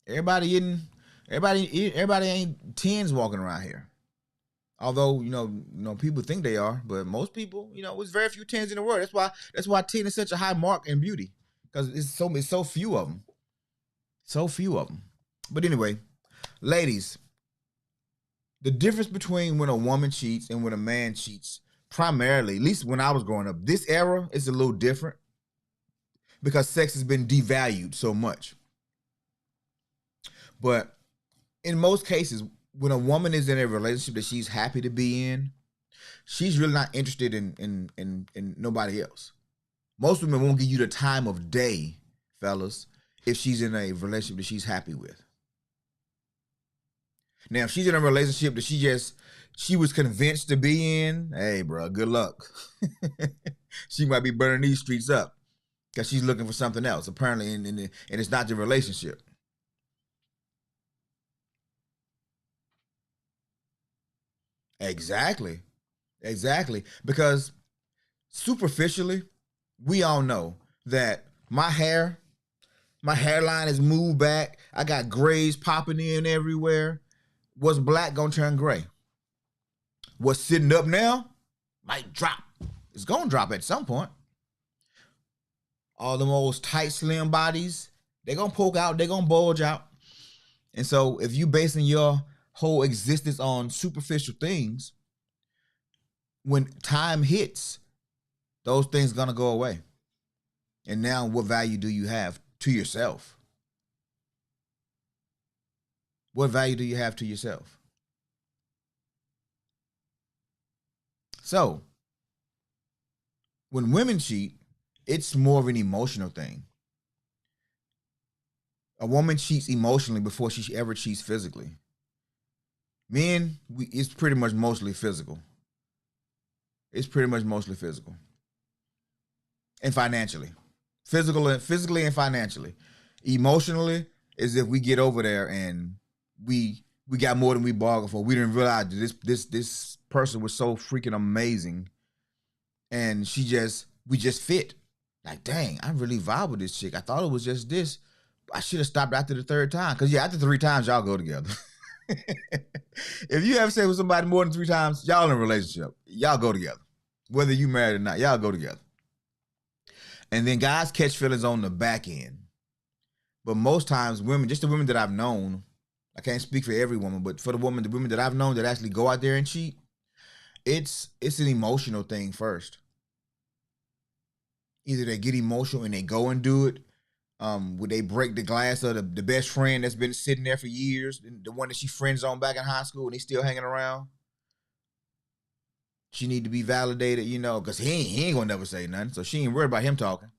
Everybody in everybody ain't tens walking around here. Although people think they are, but most people, it's very few tens in the world. That's why 10 is such a high mark in beauty, because it's so few of them, so few of them. But anyway, ladies, the difference between when a woman cheats and when a man cheats, primarily, at least when I was growing up, this era is a little different because sex has been devalued so much. But in most cases, when a woman is in a relationship that she's happy to be in, she's really not interested in nobody else. Most women won't give you the time of day, fellas, if she's in a relationship that she's happy with. Now, if she's in a relationship that she was convinced to be in, hey, bro, good luck. She might be burning these streets up because she's looking for something else, apparently, and it's not the relationship. Exactly. Because superficially, we all know that my hairline is moved back. I got grays popping in everywhere. What's black gonna turn gray? What's sitting up now might drop. It's gonna drop at some point. All them old tight, slim bodies, they're gonna poke out, they're gonna bulge out. And so if you basing your whole existence on superficial things, when time hits, those things are gonna go away. And now what value do you have to yourself? What value do you have to yourself? So, when women cheat, it's more of an emotional thing. A woman cheats emotionally before she ever cheats physically. Men, it's pretty much mostly physical. It's pretty much mostly physical. And financially. Physically and financially. Emotionally, is if we get over there and we got more than we bargained for. We didn't realize that this person was so freaking amazing, and we just fit. Like, dang, I really vibe with this chick. I thought it was just this. I should have stopped after the third time, because after 3 times y'all go together. If you ever stay with somebody more than 3 times, y'all in a relationship. Y'all go together, whether you married or not. Y'all go together. And then guys catch feelings on the back end. But most times women, just the women that I've known, I can't speak for every woman, but for the women that I've known that actually go out there and cheat, it's an emotional thing first. Either they get emotional and they go and do it. Would they break the glass of the best friend that's been sitting there for years, the one that she friends on back in high school, and he's still hanging around? She need to be validated, because he ain't gonna never say nothing, so she ain't worried about him talking.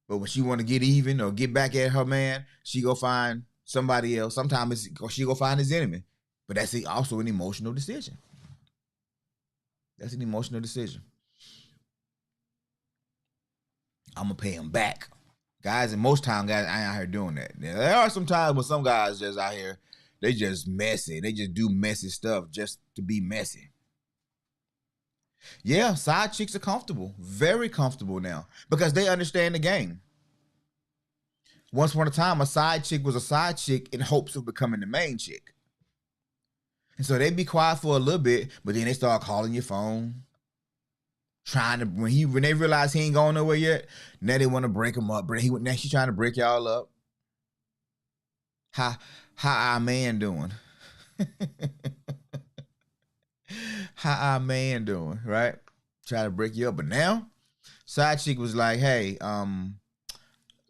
But when she want to get even or get back at her man, she go find somebody else. Sometimes she go find his enemy. But that's also an emotional decision. That's an emotional decision. I'm going to pay him back. Guys, and most time, guys, I ain't out here doing that. Now, there are some times when some guys just out here, they just messy. They just do messy stuff just to be messy. Yeah, side chicks are comfortable. Very comfortable now. Because they understand the game. Once upon a time, a side chick was a side chick in hopes of becoming the main chick. And so they'd be quiet for a little bit, but then they start calling your phone. When they realize he ain't going nowhere yet, now they want to break him up. Now she's trying to break y'all up. How our man doing? How our man doing, right? Try to break you up. But now, side chick was like, hey,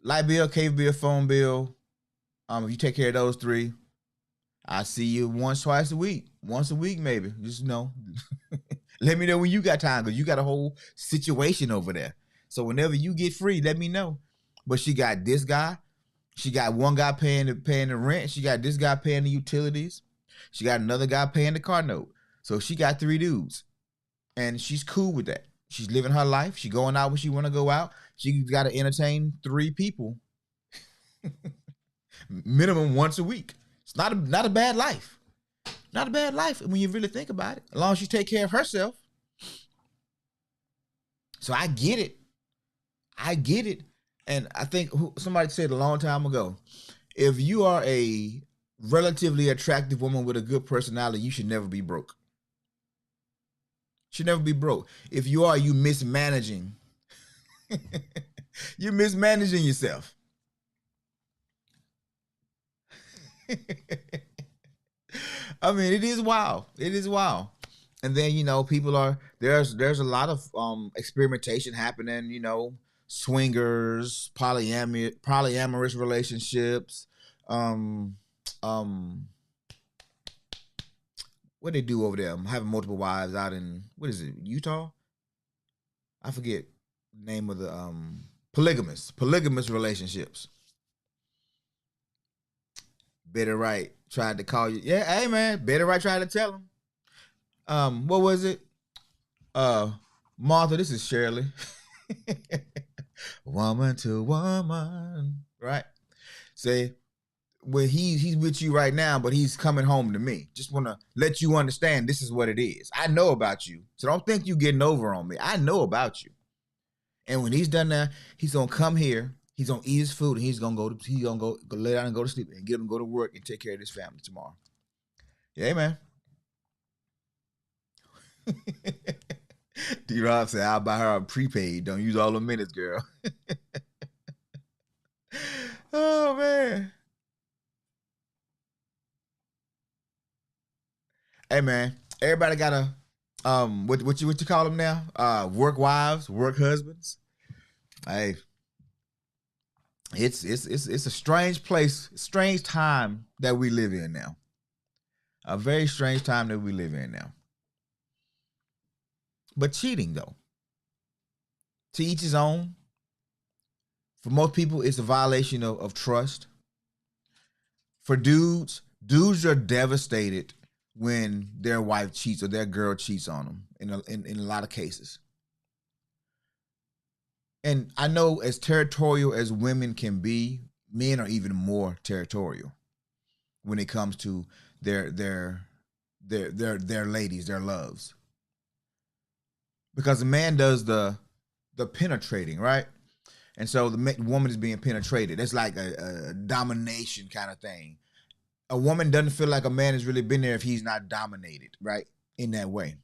light bill, cable bill, phone bill, if you take care of those 3, I see you once, twice a week, once a week maybe. Just let me know when you got time because you got a whole situation over there. So whenever you get free, let me know. But she got this guy. She got one guy paying the rent. She got this guy paying the utilities. She got another guy paying the car note. So she got 3 dudes, and she's cool with that. She's living her life. She going out when she want to go out. She got to entertain 3 people minimum once a week. It's not a bad life. Not a bad life when you really think about it. As long as she take care of herself. So I get it. I get it. And I think somebody said a long time ago, if you are a relatively attractive woman with a good personality, you should never be broke. Should never be broke. If you are, you mismanaging. You're mismanaging yourself. I mean, it is wild. It is wild. And then, people there's a lot of experimentation happening, swingers, polyamorous relationships, um um what they do over there, having multiple wives out in, what is it, Utah? I forget the name of the polygamous relationships. Better Right tried to call you. Yeah, hey man, Better Right tried to tell him. What was it? Martha, this is Shirley. Woman to woman, right? Say, well, he's with you right now, but he's coming home to me. Just want to let you understand this is what it is. I know about you, so don't think you getting over on me. I know about you. And when he's done that, he's gonna come here. He's gonna eat his food, and he's gonna go lay down and go to sleep, and get him to go to work and take care of his family tomorrow. Yeah, man. D-Rob said, I'll buy her a prepaid. Don't use all the minutes, girl. Oh, man. Hey, man. Everybody got a, what you call them now? Work wives, work husbands. Hey, it's a strange place, strange time that we live in now. A very strange time that we live in now. But cheating, though, to each his own. For most people, it's a violation of trust. For dudes are devastated when their wife cheats or their girl cheats on them in a lot of cases. And I know as territorial as women can be, men are even more territorial when it comes to their ladies, their loves. Because the man does the penetrating, right? And so the woman is being penetrated. It's like a domination kind of thing. A woman doesn't feel like a man has really been there if he's not dominated, right? In that way.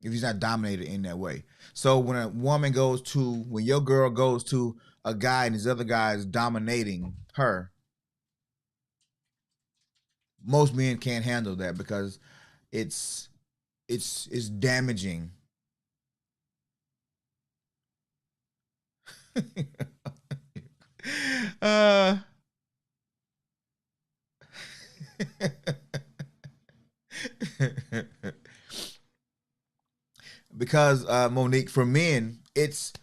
If he's not dominated in that way. So when when your girl goes to a guy and this other guy is dominating her, most men can't handle that because it's damaging. Because Monique, for men, it's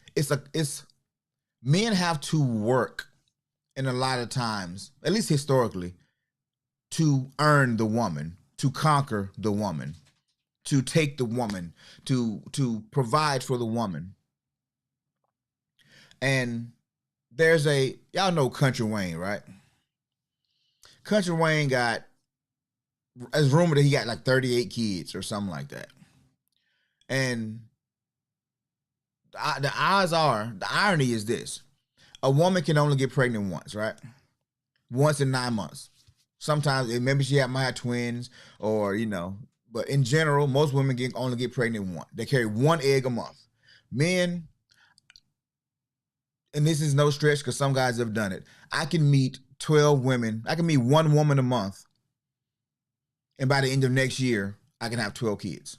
men have to work in a lot of times, at least historically, to earn the woman, to conquer the woman, to take the woman, to provide for the woman. And there's y'all know Country Wayne, right? Country Wayne it's rumored that he got like 38 kids or something like that. And the irony is this: a woman can only get pregnant once, right? Once in 9 months. Sometimes maybe might have twins, or but in general, most women only get pregnant once. They carry 1 egg a month. Men, and this is no stretch because some guys have done it. I can meet 12 women. I can meet 1 woman a month, and by the end of next year, I can have 12 kids.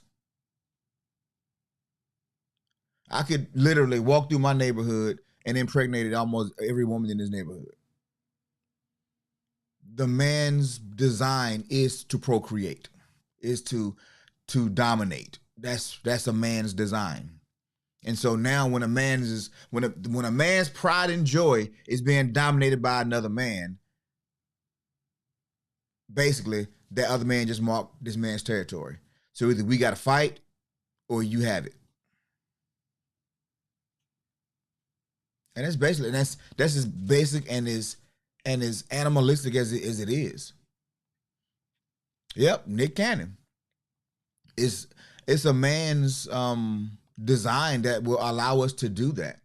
I could literally walk through my neighborhood and impregnate almost every woman in this neighborhood. the man's design is to procreate, is to dominate. That's a man's design. And so now when when a man's pride and joy is being dominated by another man, basically that other man just marked this man's territory. So either we got to fight or you have it. And that's basically that's as basic and as animalistic as it is. Yep, Nick Cannon. It's a man's design that will allow us to do that.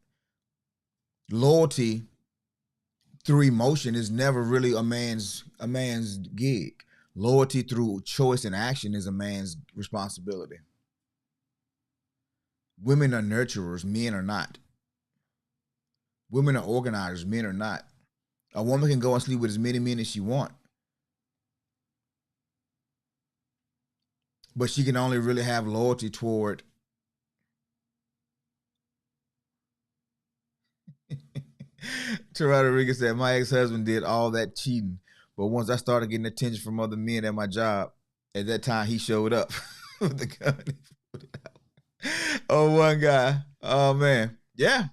Loyalty through emotion is never really a man's gig. Loyalty through choice and action is a man's responsibility. Women are nurturers, men are not. Women are organizers, men are not. A woman can go and sleep with as many men as she wants, but she can only really have loyalty toward Terrell Rodriguez said, my ex-husband did all that cheating, but once I started getting attention from other men at my job, at that time he showed up with the gun. Oh, one guy. Oh man. Yeah.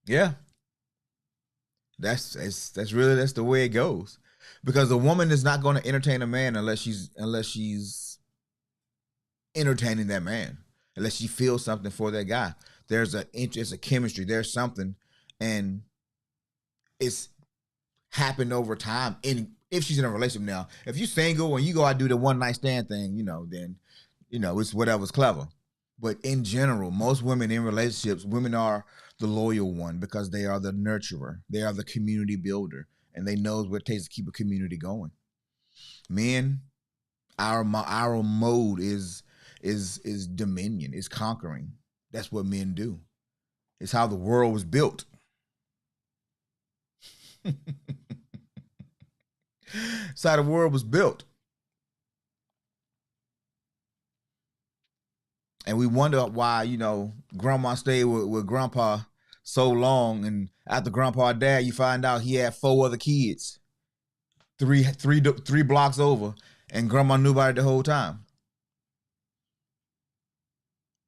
Yeah. That's the way it goes. Because a woman is not going to entertain a man unless she's entertaining that man. Unless she feels something for that guy. There's a interest, a chemistry, there's something, and it's happened over time. And if she's in a relationship now, if you're single and you go out and do the one night stand thing, then it's whatever's clever. But in general, most women in relationships, women are the loyal one because they are the nurturer. They are the community builder, and they know what it takes to keep a community going. Men, our mode is dominion, is conquering. That's what men do. It's how the world was built. It's how the world was built. And we wonder why, grandma stayed with grandpa so long, and after grandpa died, you find out he had 4 other kids, three blocks over, and grandma knew about it the whole time.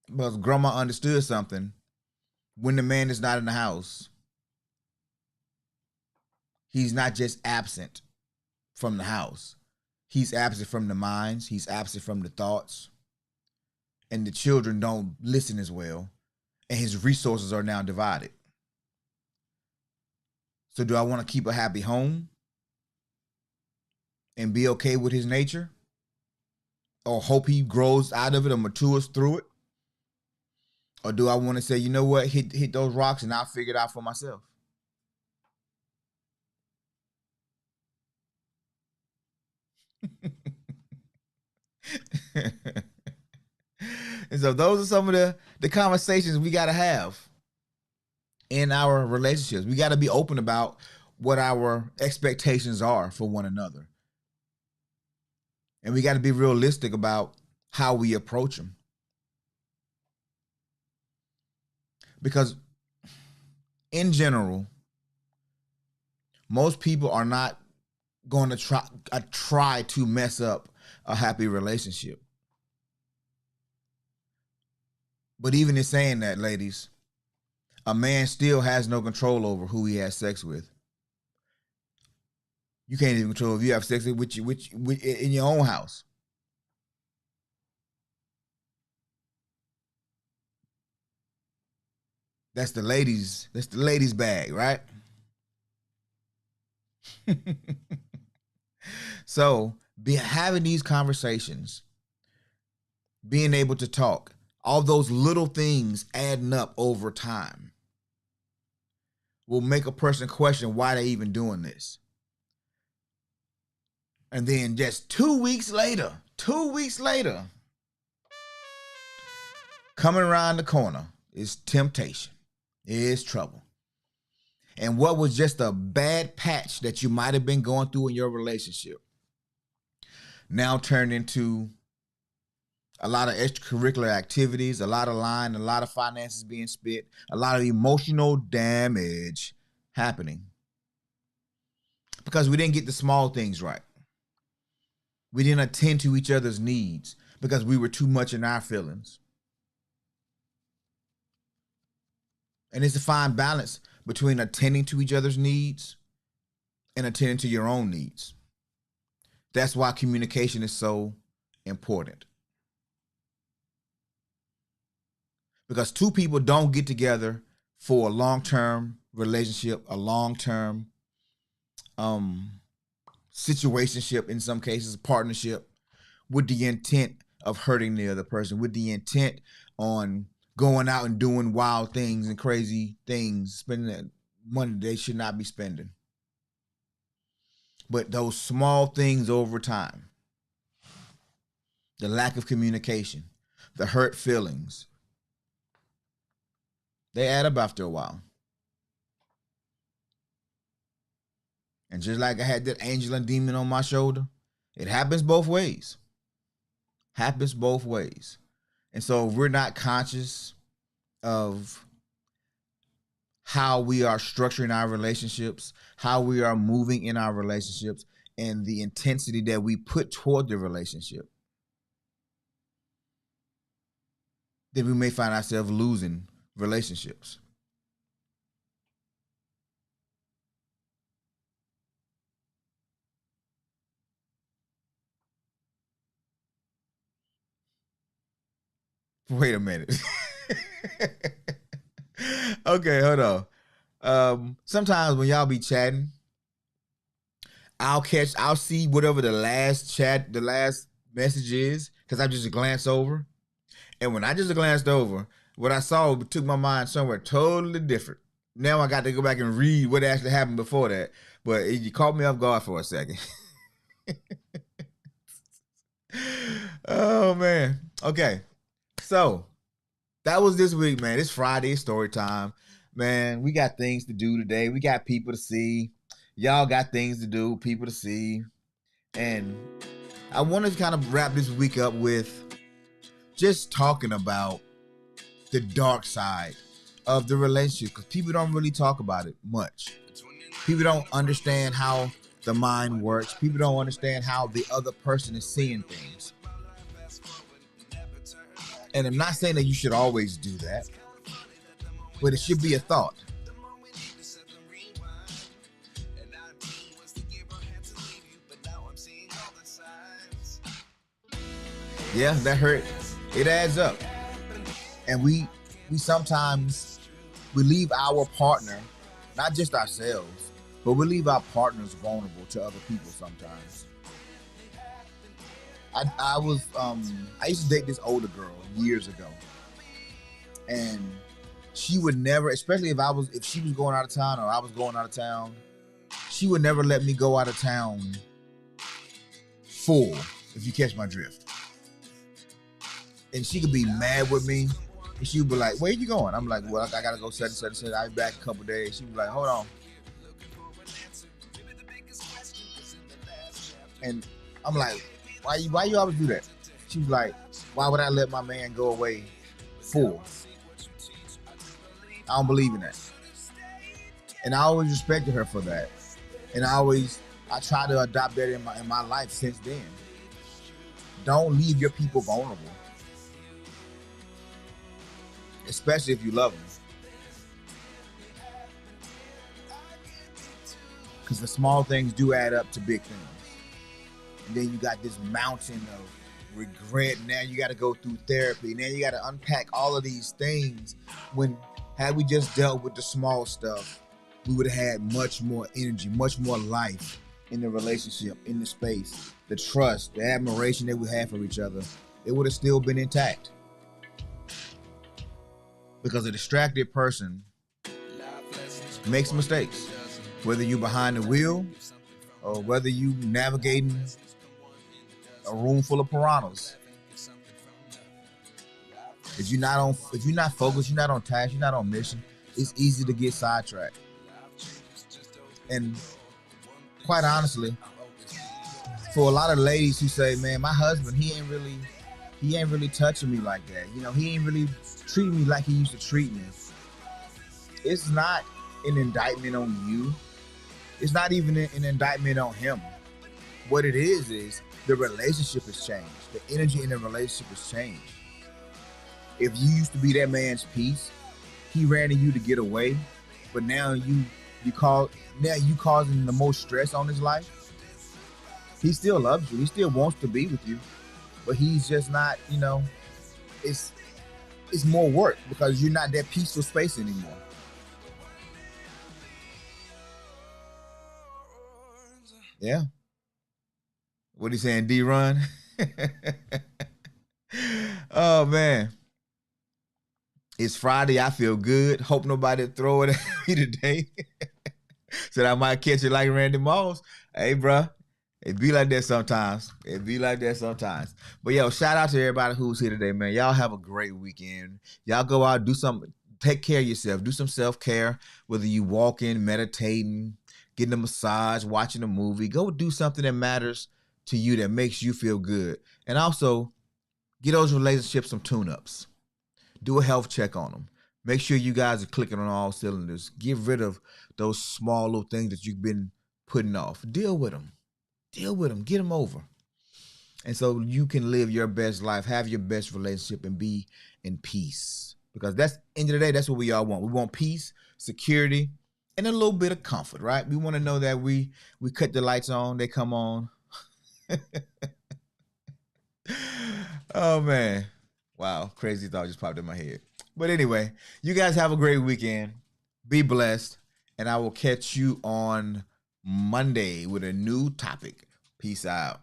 Because grandma understood something. When the man is not in the house, he's not just absent from the house. He's absent from the minds. He's absent from the thoughts. And the children don't listen as well. And his resources are now divided. So do I want to keep a happy home and be okay with his nature? Or hope he grows out of it or matures through it? Or do I want to say, you know what, hit those rocks and I'll figure it out for myself? And so those are some of the conversations we got to have in our relationships. We got to be open about what our expectations are for one another. And we got to be realistic about how we approach them. Because in general, most people are not going to try to mess up a happy relationship. But even in saying that, ladies, a man still has no control over who he has sex with. You can't even control if you have sex with in your own house. That's the ladies' bag, right? So, having these conversations, being able to talk, all those little things adding up over time will make a person question why they're even doing this. And then just 2 weeks later, coming around the corner is temptation, is trouble. And what was just a bad patch that you might have been going through in your relationship now turned into a lot of extracurricular activities, a lot of lying, a lot of finances being spent, a lot of emotional damage happening. because we didn't get the small things right. We didn't attend to each other's needs because we were too much in our feelings. And it's a fine balance between attending to each other's needs and attending to your own needs. That's why communication is so important. Because two people don't get together for a long-term relationship, a long-term situationship, in some cases, partnership, with the intent of hurting the other person, with the intent on going out and doing wild things and crazy things, spending that money they should not be spending. But those small things over time, the lack of communication, the hurt feelings, they add up after a while. And just like I had that angel and demon on my shoulder, it happens both ways. Happens both ways. And so if we're not conscious of how we are structuring our relationships, how we are moving in our relationships, and the intensity that we put toward the relationship, then we may find ourselves losing relationships. Wait a minute. Okay, hold on. Sometimes when y'all be chatting, I'll see whatever the last message is, because I just glance over. And when I just glanced over, what I saw took my mind somewhere totally different. Now I got to go back and read what actually happened before that. But you caught me off guard for a second. Oh, man. Okay. So that was this week, man. It's Friday, it's story time. Man, we got things to do today. We got people to see. Y'all got things to do, people to see. And I wanted to kind of wrap this week up with just talking about the dark side of the relationship, because people don't really talk about it much. People don't understand how the mind works. People don't understand how the other person is seeing things. And I'm not saying that you should always do that, but it should be a thought. Yeah, that hurt. It adds up. And we sometimes leave our partner, not just ourselves, but we leave our partners vulnerable to other people sometimes. I used to date this older girl years ago, and she would never, especially if she was going out of town or I was going out of town, she would never let me go out of town full, if you catch my drift. And she could be mad with me, and she would be like, "Where you going?" I'm like, "Well, I gotta go such and such. I'll be back a couple days." She was like, "Hold on," and I'm like, Why you always do that?" She was like, "Why would I let my man go away full? I don't believe in that." And I always respected her for that. And I try to adopt that in my life since then. Don't leave your people vulnerable, especially if you love them. Because the small things do add up to big things. And then you got this mountain of regret. Now you got to go through therapy. Now you got to unpack all of these things. When had we just dealt with the small stuff, we would have had much more energy, much more life in the relationship, in the space, the trust, the admiration that we had for each other. It would have still been intact. Because a distracted person makes mistakes, whether you're behind the wheel or whether you navigating a room full of piranhas. If you're not focused, you're not on task, you're not on mission, it's easy to get sidetracked. And quite honestly, for a lot of ladies who say, "Man, my husband, he ain't really touching me like that. You know, he ain't really treating me like he used to treat me." It's not an indictment on you. It's not even an indictment on him. What it is the relationship has changed. The energy in the relationship has changed. If you used to be that man's peace, he ran to you to get away, but now you causing the most stress on his life. He still loves you. He still wants to be with you, but he's just not. It's it's more work because you're not that peaceful space anymore. Yeah. What he saying, D-Run? Oh man. It's Friday. I feel good. Hope nobody throw it at me today. Said I might catch it like Randy Moss. Hey, bro. It be like that sometimes. It be like that sometimes. But yo, shout out to everybody who's here today, man. Y'all have a great weekend. Y'all go out, do something, take care of yourself, do some self-care, whether you walking, meditating, getting a massage, watching a movie. Go do something that matters to you that makes you feel good. And also, get those relationships some tune-ups. Do a health check on them. Make sure you guys are clicking on all cylinders. Get rid of those small little things that you've been putting off. Deal with them. Deal with them. Get them over. And so you can live your best life, have your best relationship, and be in peace. Because that's, end of the day, that's what we all want. We want peace, security, and a little bit of comfort, right? We want to know that we cut the lights on, they come on. Oh, man. Wow, crazy thought just popped in my head. But anyway, you guys have a great weekend. Be blessed. And I will catch you on Monday with a new topic. Peace out.